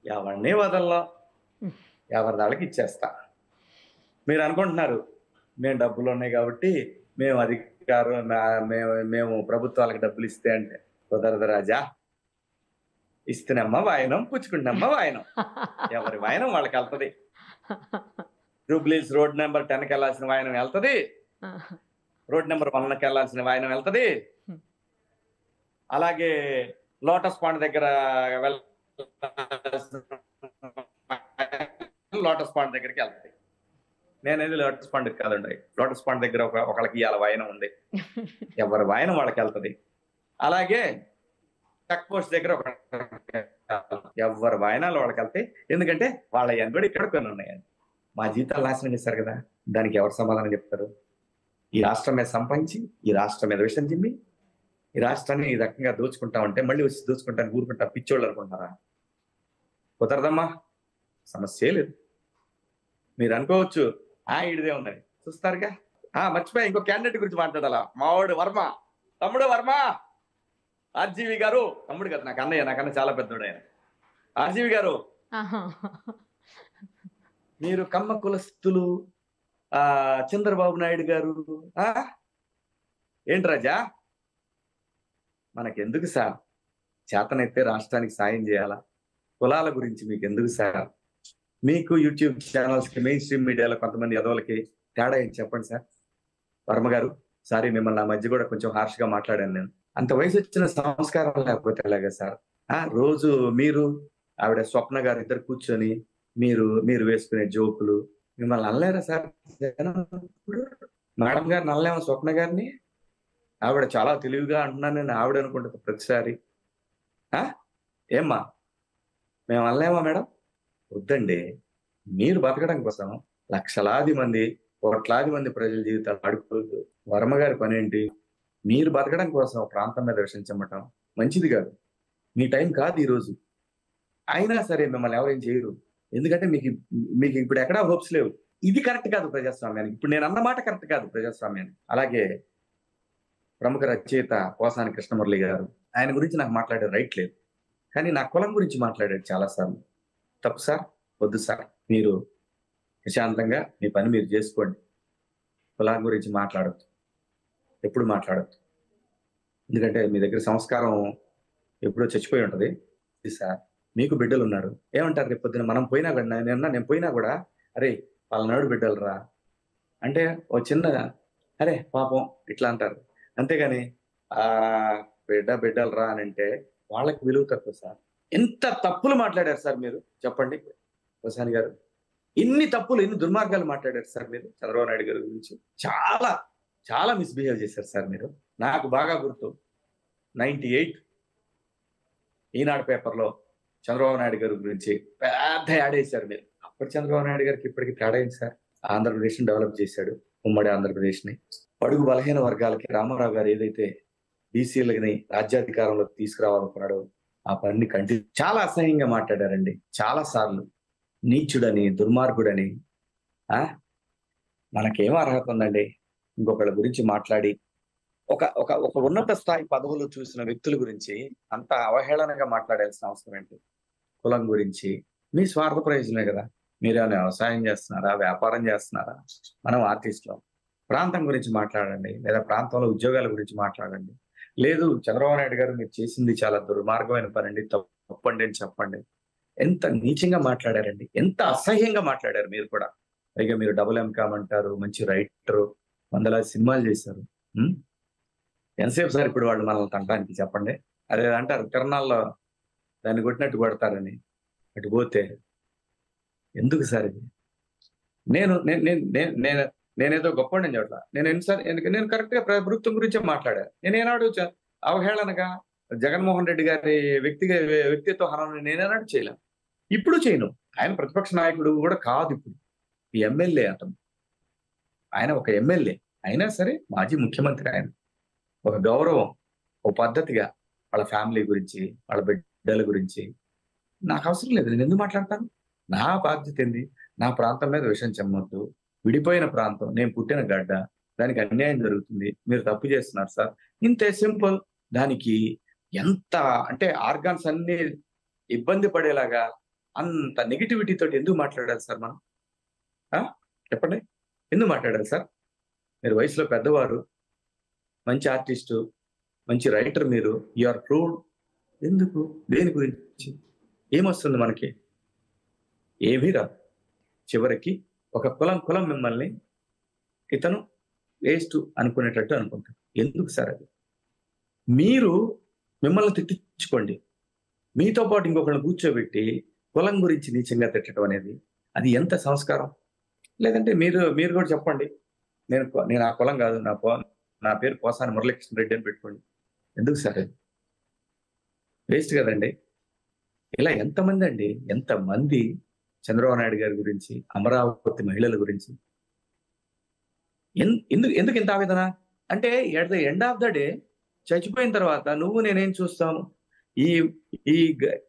ఎవరినే వదలలా, ఎవరి దాళ్ళకి ఇచ్చేస్తా. మీరు అనుకుంటున్నారు మేము డబ్బులు ఉన్నాయి కాబట్టి మేము గారు మేము ప్రభుత్వాలకు డబ్బులు ఇస్తే అంటే, కుదరదు రాజా, ఇస్తేనమ్మా వాయనం, పుచ్చుకుంటమ్మా వాయనం, ఎవరి వాయనం వాళ్ళకి వెళ్తది. జూబ్లీస్ రోడ్ నెంబర్ 10కి వెళ్ళాల్సిన వాయనం వెళ్తది, రోడ్ నెంబర్ 1కి వెళ్ళాల్సిన వాయనం వెళ్తది. అలాగే లోటస్ పాండ్ దగ్గర లోటస్ పాండ్ దగ్గరికి వెళ్తది. నేనేది లోటస్ పాండ్ కాదండి, లోటస్ పాండ్ దగ్గర ఒకళ్ళకి ఇవాళ వాయనం ఉంది, ఎవరి వాయనం వాళ్ళకి వెళ్తది. అలాగే చెక్ పోస్ట్ దగ్గర ఎవరి వాయనాలు వాళ్ళకి వెళ్తాయి. ఎందుకంటే వాళ్ళ కూడా ఇక్కడ కొన్ని ఉన్నాయండి. మా జీవితాలు నాశనం చేశారు కదా, దానికి ఎవరు సమాధానం చెప్తారు? ఈ రాష్ట్రం మీద సంపాదించి, ఈ రాష్ట్రం మీద విషయం చిమ్మి, ఈ రాష్ట్రాన్ని ఈ రకంగా దోచుకుంటా ఉంటే మళ్ళీ వచ్చి దోచుకుంటాను ఊరుకుంటా పిచ్చోళ్ళు అనుకుంటారా? కుదరదమ్మా, సమస్య లేదు. మీరు అనుకోవచ్చు ఇడిదే ఉందని, చూస్తారుగా. మర్చిపోయా, ఇంకో క్యాండిడేట్ గురించి మాట్లాడాలా. మావాడు వర్మ, తమ్ముడు వర్మ, ఆర్జీవి గారు. తమ్ముడు కదా, నాకు అన్నయ్య, నాకన్నా చాలా పెద్దోడు ఆయన. ఆర్జీవి గారు, మీరు కమ్మ కులస్తులు, చంద్రబాబు నాయుడు గారు ఏంటి రాజా, మనకెందుకు సార్? చేతనైతే రాష్ట్రానికి సాయం చేయాలా? కులాల గురించి మీకు ఎందుకు సార్? మీకు యూట్యూబ్ ఛానల్స్ కి, మెయిన్ స్ట్రీమ్ మీడియాలో కొంతమంది ఎదవలకి తేడా ఏంటి చెప్పండి సార్. వర్మ గారు, సారీ మిమ్మల్ని ఆ మధ్య కూడా కొంచెం హార్ష్ గా మాట్లాడాను నేను. అంత వయసు వచ్చిన సంస్కారం లేకపోతే ఎలాగా సార్? రోజు మీరు ఆవిడ స్వప్న గారు ఇద్దరు కూర్చొని మీరు వేసుకునే జోకులు, మిమ్మల్ని అనలేరా సార్? మేడం గారు నల్లేమో స్వప్న గారిని, ఆవిడ చాలా తెలివిగా అంటున్నాను నేను ఆవిడ అనుకుంటుంది ప్రతిసారి. ఏమ్మా, మేము అనలేమా మేడం? వద్దండి, మీరు బతకడం కోసం లక్షలాది మంది, కోట్లాది మంది ప్రజల జీవితాలు అడుగుతుంది. వర్మ గారి పని ఏంటి? మీరు బతకడం కోసం ప్రాంతం మీద విషయం చెమ్మటం మంచిది కాదు, మీ టైం కాదు ఈరోజు. అయినా సరే మిమ్మల్ని ఎవరేం చేయరు, ఎందుకంటే మీకు ఇప్పుడు ఎక్కడా హోప్స్ లేవు. ఇది కరెక్ట్ కాదు ప్రజాస్వామ్యానికి. ఇప్పుడు నేను అన్నమాట కరెక్ట్ కాదు ప్రజాస్వామ్యానికి. అలాగే ప్రముఖ రచయిత పోసాని కృష్ణమురళి గారు, ఆయన గురించి నాకు మాట్లాడే రైట్ లేదు, కానీ నా కులం గురించి మాట్లాడాడు చాలాసార్లు. తప్పు సార్, వద్దు సార్. మీరు ప్రశాంతంగా మీ పని మీరు చేసుకోండి. కులం గురించి మాట్లాడద్దు, ఎప్పుడు మాట్లాడద్దు. ఎందుకంటే మీ దగ్గర సంస్కారం ఎప్పుడో చచ్చిపోయి ఉంటది. సార్, మీకు బిడ్డలు ఉన్నారు, ఏమంటారు? రేపు పొద్దున మనం పోయినా కూడా, నేను పోయినా కూడా, అరే వాళ్ళనాడు బిడ్డలు రా అంటే ఓ చిన్న అరే పాపం ఇట్లా అంటారు. అంతేగాని బిడ్డలు రా అని అంటే వాళ్ళకి విలువ తక్కువ సార్. ఎంత తప్పులు మాట్లాడారు సార్ మీరు, చెప్పండి పోసాని గారు. ఇన్ని తప్పులు, ఇన్ని దుర్మార్గాలు మాట్లాడారు సార్ మీరు చంద్రబాబు నాయుడు గారి గురించి. చాలా చాలా మిస్బిహేవ్ చేశారు సార్ మీరు. నాకు బాగా గుర్తు, 98 ఈనాడు పేపర్లో చంద్రబాబు నాయుడు గారి గురించి పెద్ద యాడ్ వేశారు మీరు. అప్పటి చంద్రబాబు నాయుడు గారికి ఇప్పటికి తేడా ఏంటి సార్? ఆంధ్రప్రదేశ్ ని డెవలప్ చేశాడు, ఉమ్మడి ఆంధ్రప్రదేశ్ ని. బడుగు బలహీన వర్గాలకి రామారావు గారు ఏదైతే బీసీలని రాజ్యాధికారంలోకి తీసుకురావాలనుకున్నాడో ఆ పని చాలా అసహ్యంగా మాట్లాడారండి చాలా సార్లు. నీచుడని, దుర్మార్గుడని. మనకేం అర్హత ఉందండి ఇంకొకళ్ళ గురించి మాట్లాడి? ఒక ఉన్నత స్థాయి పదవులు చూసిన వ్యక్తుల గురించి అంత అవహేళనగా మాట్లాడాల్సిన అవసరం ఏంటి? కులం గురించి మీ స్వార్థ ప్రయోజనమే కదా. మీరేమైనా వ్యవసాయం చేస్తున్నారా, వ్యాపారం చేస్తున్నారా? మనం ఆర్టిస్టులు. ప్రాంతం గురించి మాట్లాడండి, లేదా ప్రాంతంలో ఉద్యోగాల గురించి మాట్లాడండి. లేదు చంద్రబాబు నాయుడు గారు మీరు చేసింది చాలా దుర్మార్గమైన పని అండి, తప్పండి అని చెప్పండి. ఎంత నీచంగా మాట్లాడారండి, ఎంత అసహ్యంగా మాట్లాడారు మీరు కూడా. పైగా మీరు డబుల్.M.Com అంటారు, మంచి రైటరు, వందలాది సినిమాలు చేశారు. ఎంతసేపు సార్ ఇప్పుడు వాళ్ళు మనల్ని తంటానికి చెప్పండి? అదే అంటారు తిరణాల్లో దాన్ని కొట్టినట్టు కొడతారని. అటు పోతే ఎందుకు సార్ ఇది? నేనేదో గొప్ప నేను చోట్ల నేను కరెక్ట్ గా ప్రభుత్వం గురించే మాట్లాడా. నేనేనాడు అవహేళనగా జగన్మోహన్ రెడ్డి గారి వ్యక్తిత్వ హననం నేనేనాడు చేయలే, ఇప్పుడు చేయను. ఆయన ప్రతిపక్ష నాయకుడు కూడా కాదు, ఇప్పుడు ఎమ్మెల్యే అతను. ఆయన ఒక ఎమ్మెల్యే అయినా సరే మాజీ ముఖ్యమంత్రి. ఆయన ఒక గౌరవం, ఒక పద్ధతిగా వాళ్ళ ఫ్యామిలీ గురించి, వాళ్ళ బిడ్డల గురించి నాకు అవసరం లేదు. నేను ఎందుకు మాట్లాడతాను? నా బాధ్యత ఏంది? నా ప్రాంతం మీద విషయం చెమ్మొద్దు. విడిపోయిన ప్రాంతం, నేను పుట్టిన గడ్డ, దానికి అన్యాయం జరుగుతుంది, మీరు తప్పు చేస్తున్నారు సార్, ఇంతే సింపుల్. దానికి ఎంత అంటే ఆర్గాన్స్ అన్ని ఇబ్బంది పడేలాగా అంత నెగిటివిటీ తోటి ఎందుకు మాట్లాడాలి సార్ మనం? చెప్పండి, ఎందుకు మాట్లాడాలి సార్? మీరు వయసులో పెద్దవారు, మంచి ఆర్టిస్టు, మంచి రైటర్ మీరు. You are proved. ఎందుకు? దేని గురించి? ఏమొస్తుంది మనకి? ఏమీ రాదు. చివరికి ఒక కులం మిమ్మల్ని ఇతను వేస్ట్ అనుకునేటట్టు అనుకుంటారు. ఎందుకు సార్ అది? మీరు మిమ్మల్ని తిట్టించుకోండి. మీతో పాటు ఇంకొకరిని కూర్చోబెట్టి కులం గురించి నీచంగా తిట్టడం అనేది అది ఎంత సంస్కారం? లేదంటే మీరు కూడా చెప్పండి, నేను ఆ కులం కాదు, నా పేరు పోసాని మురళీకృష్ణ రెడ్డి అని పెట్టుకోండి. ఎందుకు సార్ అది? వేస్ట్ కదండి. ఇలా ఎంతమంది చంద్రబాబు నాయుడు గారి గురించి, అమరావతి మహిళల గురించి ఎందుకు ఇంత ఆవేదన? అంటే at the end of the day చచ్చిపోయిన తర్వాత నువ్వు నేనేం చూస్తాము? ఈ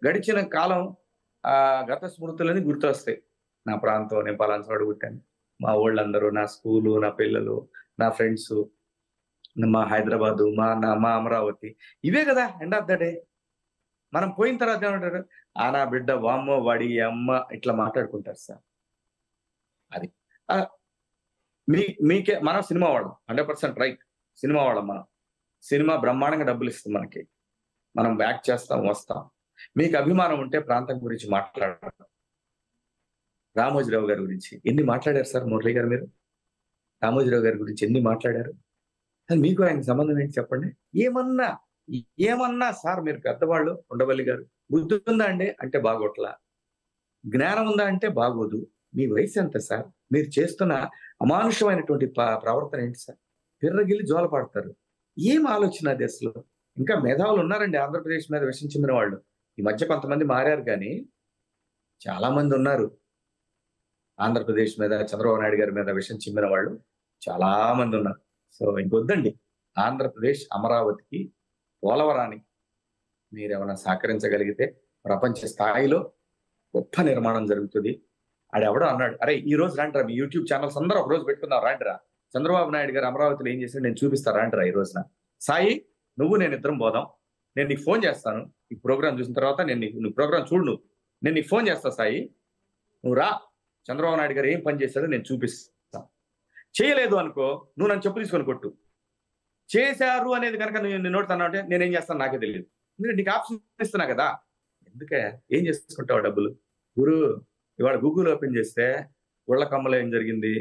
గడిచిన కాలం గత స్మృతులని గుర్తొస్తాయి. నా ప్రాంతం, నేను పలానా చోట పుట్టాను, మా వాళ్ళందరూ, నా స్కూలు, నా పిల్లలు, నా ఫ్రెండ్స్, మా హైదరాబాదు, మా అమరావతి, ఇవే కదా ఎండ్ ఆఫ్ ద డే. మనం పోయిన తర్వాత ఏమంటారు? నా బిడ్డ, వామ్మో వాడి అమ్మ, ఇట్లా మాట్లాడుకుంటారు సార్. అది మీకే మనం సినిమా వాళ్ళం, 100% రైట్. సినిమా వాళ్ళం మనం. సినిమా బ్రహ్మాండంగా డబ్బులు ఇస్తుంది మనకి. మనం యాక్ట్ చేస్తాం, వస్తాం. మీకు అభిమానం ఉంటే ప్రాంతం గురించి మాట్లాడారు. రామోజీరావు గారి గురించి ఎన్ని మాట్లాడారు సార్ మురళి గారు? మీరు రామోజీరావు గారి గురించి ఎన్ని మాట్లాడారు? మీకు ఆయన సంబంధం ఏంటి చెప్పండి? ఏమన్నా సార్, మీరు పెద్దవాళ్ళు, ఉండవల్లి గారు, బుద్ధి ఉందా అండి అంటే బాగోట్లా, జ్ఞానం ఉందా అంటే బాగోదు. మీ వయసు ఎంత సార్? మీరు చేస్తున్న అమానుషమైనటువంటి ప్రవర్తన ఏంటి సార్? పిర్రగిల్లి జోల పడతారు. ఏం ఆలోచన అది అసలు? ఇంకా మేధావులు ఉన్నారండి ఆంధ్రప్రదేశ్ మీద విషం చిమ్మిన వాళ్ళు. ఈ మధ్య కొంతమంది మారారు, కానీ చాలా మంది ఉన్నారు ఆంధ్రప్రదేశ్ మీద, చంద్రబాబు నాయుడు గారి మీద విషం చిమ్మిన వాళ్ళు చాలా మంది ఉన్నారు. సో ఇంకొద్దండి. ఆంధ్రప్రదేశ్, అమరావతికి, పోలవరానికి మీరేమైనా సహకరించగలిగితే ప్రపంచ స్థాయిలో గొప్ప నిర్మాణం జరుగుతుంది. ఆడెవడో అన్నాడు, అరే ఈ రోజు రాండిరా, మీ యూట్యూబ్ ఛానల్స్ అందరూ ఒక రోజు పెట్టుకుందాం, రాండిరా, చంద్రబాబు నాయుడు గారు అమరావతిలో ఏం చేశాడు నేను చూపిస్తా, రాండిరా ఈ రోజున. సాయి, నేను ఇద్దరం పోదాం, నేను నీకు ఫోన్ చేస్తాను. ఈ ప్రోగ్రామ్ చూసిన తర్వాత నువ్వు ప్రోగ్రామ్ చూడు, నేను నీకు ఫోన్ చేస్తా సాయి, నువ్వు రా, చంద్రబాబు నాయుడు గారు ఏం పని చేశాడో నేను చూపిస్తాను. చేయలేదు అనుకో, నువ్వు నన్ను చెప్పు తీసుకొని కొట్టు. చేశారు అనేది కనుక నేను నోడుతున్నా అంటే నేనేం చేస్తాను నాకే తెలియదు. ఎందుకంటే నీకు ఆప్షన్ ఇస్తున్నా కదా. ఎందుకే ఏం చేసుకుంటావు డబ్బులు? ఇవాళ గూగుల్ ఓపెన్ చేస్తే ఉళ్ళకమ్మలో ఏం జరిగింది,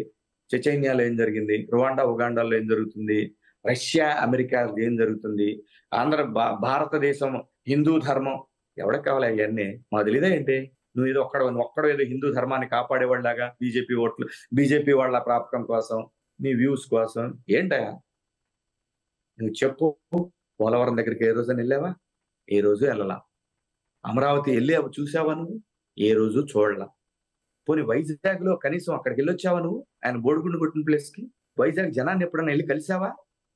చెచైన్యాలో ఏం జరిగింది, రువాండా, ఉగాండాలో ఏం జరుగుతుంది, రష్యా, అమెరికా ఏం జరుగుతుంది, భారతదేశం, హిందూ ధర్మం, ఎవరికి కావాలి అవన్నీ? మాకు తెలియదా ఏంటి? నువ్వు ఏదో ఒక్కడో ఏదో హిందూ ధర్మాన్ని కాపాడేవాళ్ళలాగా బీజేపీ వాళ్ళ ప్రాపకం కోసం, నీ వ్యూస్ కోసం ఏంటయా? నువ్వు చెప్పు. పోలవరం దగ్గరికి ఏ రోజు వెళ్ళావా? ఏ రోజు వెళ్ళలా. అమరావతి వెళ్ళి చూసావా నువ్వు? ఏ రోజు చూడలా. పోనీ వైజాగ్ లో కనీసం అక్కడికి వెళ్ళొచ్చావా నువ్వు? ఆయన బోడిగుండు కొట్టిన ప్లేస్ కి వైజాగ్ జనాన్ని ఎప్పుడన్నా వెళ్ళి కలిసావా?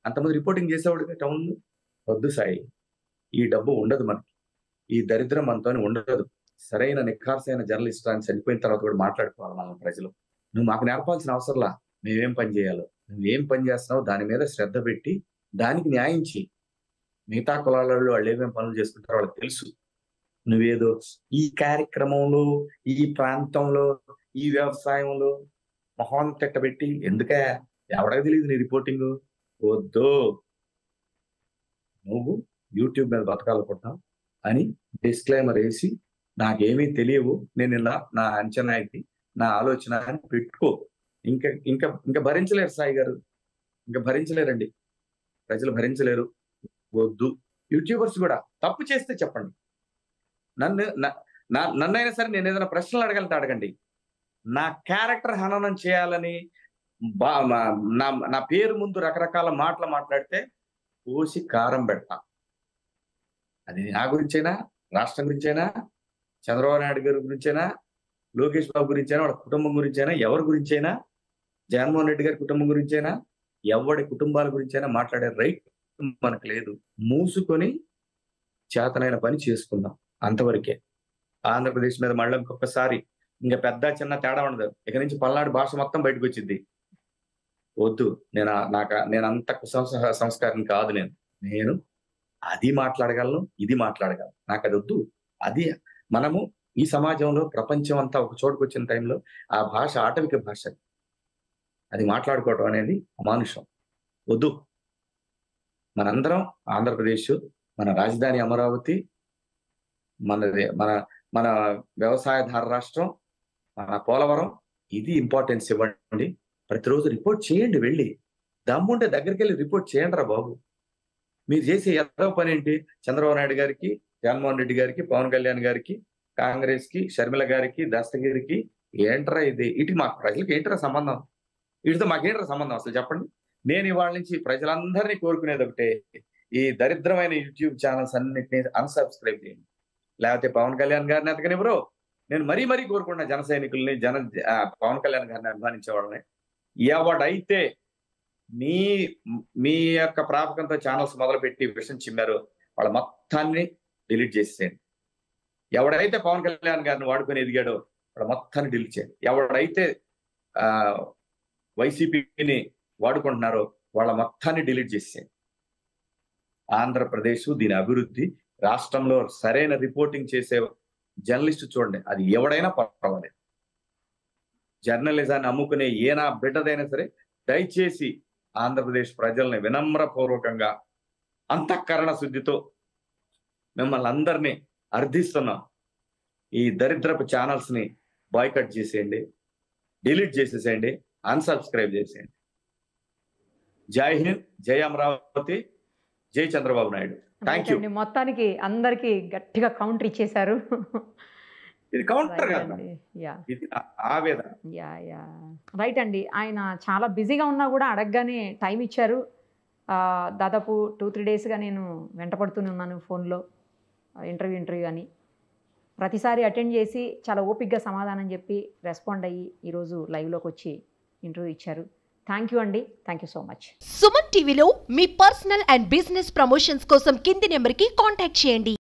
అంతమంది రిపోర్టింగ్ చేసేవాడు టౌన్ లో. వద్దు సాయి, ఈ డబ్బు ఉండదు మనకి, ఈ దరిద్రం మనతోనే ఉండదు. సరైన నిఖార్సైన జర్నలిస్ట్ అని చనిపోయిన తర్వాత కూడా మాట్లాడుకోవాలి మనం ప్రజలు. నువ్వు మాకు నేర్పాల్సిన అవసరంలా, మేమేం పని చేయాలో. నువ్వేం పని చేస్తున్నావు దాని మీద శ్రద్ధ పెట్టి దానికి న్యాయం చేయి. మిగతా కులాలలో వాళ్ళు ఏమేమి పనులు చేసుకుంటారో వాళ్ళకి తెలుసు. నువ్వేదో ఈ కార్యక్రమంలో, ఈ ప్రాంతంలో, ఈ వ్యవసాయంలో మొహం తిట్టబెట్టి ఎందుకే? ఎవడకు తెలియదు నీ రిపోర్టింగ్? వద్దు. నువ్వు యూట్యూబ్ మీద బతకాలనుకుంటున్నావు అని డిస్క్లైమర్ వేసి నాకేమీ తెలియవు, నేను ఇలా నా అంచనా ఇది, నా ఆలోచన అని పెట్టుకో. ఇంకా ఇంకా ఇంకా భరించలేరు సాయి గారు, ఇంకా భరించలేరండి, ప్రజలు భరించలేరు. వద్దు. యూట్యూబర్స్ కూడా తప్పు చేస్తే చెప్పండి, నన్నైనా సరే నేను ఏదైనా ప్రశ్నలు అడగలితే అడగండి. నా క్యారెక్టర్ హననం చేయాలని నా పేరు ముందు రకరకాల మాటలు మాట్లాడితే పోసి కారం పెడతా. అది నా గురించైనా, రాష్ట్రం గురించైనా, చంద్రబాబు నాయుడు గారి గురించైనా, లోకేష్ బాబు గురించైనా, వాళ్ళ కుటుంబం గురించైనా, ఎవరి గురించైనా, జగన్మోహన్ రెడ్డి గారి కుటుంబం గురించైనా, ఎవరి కుటుంబాల గురించైనా మాట్లాడే రైట్ మనకు లేదు. మూసుకొని చేతనైన పని చేసుకుందాం, అంతవరకే. ఆంధ్రప్రదేశ్ మీద మళ్ళీ ఇంకొకసారి ఇంకా పెద్ద చిన్న తేడా ఉండదు. ఇక నుంచి పల్నాడు భాష మొత్తం బయటకు వచ్చింది. వద్దు. నేను అంత సంస్కారం కాదు. నేను అది మాట్లాడగలను, ఇది మాట్లాడగలను. నాకు అది వద్దు. అది మనము ఈ సమాజంలో ప్రపంచం అంతా ఒక చోటుకు వచ్చిన టైంలో ఆ భాష ఆటవిక భాష, అది మాట్లాడుకోవడం అనేది అమానుషం. వద్దు. మనందరం ఆంధ్రప్రదేశ్, మన రాజధాని అమరావతి, మనది మన మన వ్యవసాయధార రాష్ట్రం, మన పోలవరం, ఇది ఇంపార్టెన్స్ ఇవ్వండి. ప్రతిరోజు రిపోర్ట్ చేయండి, వెళ్ళి దమ్ముంటే దగ్గరికి వెళ్ళి రిపోర్ట్ చేయండి రా బాబు. మీరు చేసే ఏదో పని ఏంటి? చంద్రబాబు నాయుడు గారికి, జగన్మోహన్ రెడ్డి గారికి, పవన్ కళ్యాణ్ గారికి, కాంగ్రెస్ కి, షర్మిల గారికి, దస్తగిరికి ఏంట్రా ఇది? ఇటు మాకు ప్రజలకు ఏంట్రా సంబంధం? వీటితో మాకేంట్రా సంబంధం అసలు చెప్పండి. నేను ఇవాళ నుంచి ప్రజలందరినీ కోరుకునేది ఒకటే, ఈ దరిద్రమైన యూట్యూబ్ ఛానల్స్ అన్నిటినీ అన్సబ్స్క్రైబ్ చేయండి. లేకపోతే పవన్ కళ్యాణ్ గారిని ఎతకనివ్వరు. నేను మరీ సైనికుల్ని, జన సైనికుల్ని, పవన్ కళ్యాణ్ గారిని అభిమానించే వాళ్ళని, ఎవడైతే మీ యొక్క ప్రాపకంతో ఛానల్స్ మొదలుపెట్టి విషయం చిమ్మారో వాళ్ళ మొత్తాన్ని డిలీట్ చేసేయండి. ఎవడైతే పవన్ కళ్యాణ్ గారిని వాడుకొని ఎదిగాడో వాళ్ళ మొత్తాన్ని డిలీట్ చేయండి. ఎవడైతే వైసీపీని వాడుకుంటున్నారో వాళ్ళ మొత్తాన్ని డిలీట్ చేసేయండి. ఆంధ్రప్రదేశ్, దీని అభివృద్ధి, రాష్ట్రంలో సరైన రిపోర్టింగ్ చేసే జర్నలిస్ట్ చూడండి, అది ఎవడైనా పర్వాలేదు. జర్నలిజాన్ని అమ్ముకునే ఏనా బిడ్డదైనా సరే దయచేసి ఆంధ్రప్రదేశ్ ప్రజల్ని వినమ్రపూర్వకంగా అంతఃకరణ శుద్ధితో మిమ్మల్ని అందరినీ అర్థిస్తున్నాం. ఈ దరిద్రపు ఛానల్స్ ని బాయ్కట్ చేసేయండి, డిలీట్ చేసేసేయండి, అన్సబ్స్క్రైబ్ చేసేయండి. జై హింద్, జై అమరావతి, జై చంద్రబాబు నాయుడు. Thank you. మొత్తానికి అందరికి గట్టిగా కౌంటర్ ఇచ్చేశారు. ఇది కౌంటర్ కాదు, ఇది ఆవేదన. రైట్ అండి. ఆయన చాలా బిజీగా ఉన్నా కూడా అడగగానే టైం ఇచ్చారు. దాదాపు 2-3 డేస్గా నేను వెంటపడుతూనే ఉన్నాను ఫోన్లో, ఇంటర్వ్యూ అని. ప్రతిసారి అటెండ్ చేసి చాలా ఓపిక్గా సమాధానం చెప్పి రెస్పాండ్ అయ్యి ఈరోజు లైవ్లోకి వచ్చి ఇంటర్వ్యూ ఇచ్చారు. థ్యాంక్ యూ అండి. Thank you so much. Suman టీవీలో మీ పర్సనల్ అండ్ బిజినెస్ ప్రమోషన్స్ కోసం కింది నెంబర్కి కాంటాక్ట్ చేయండి.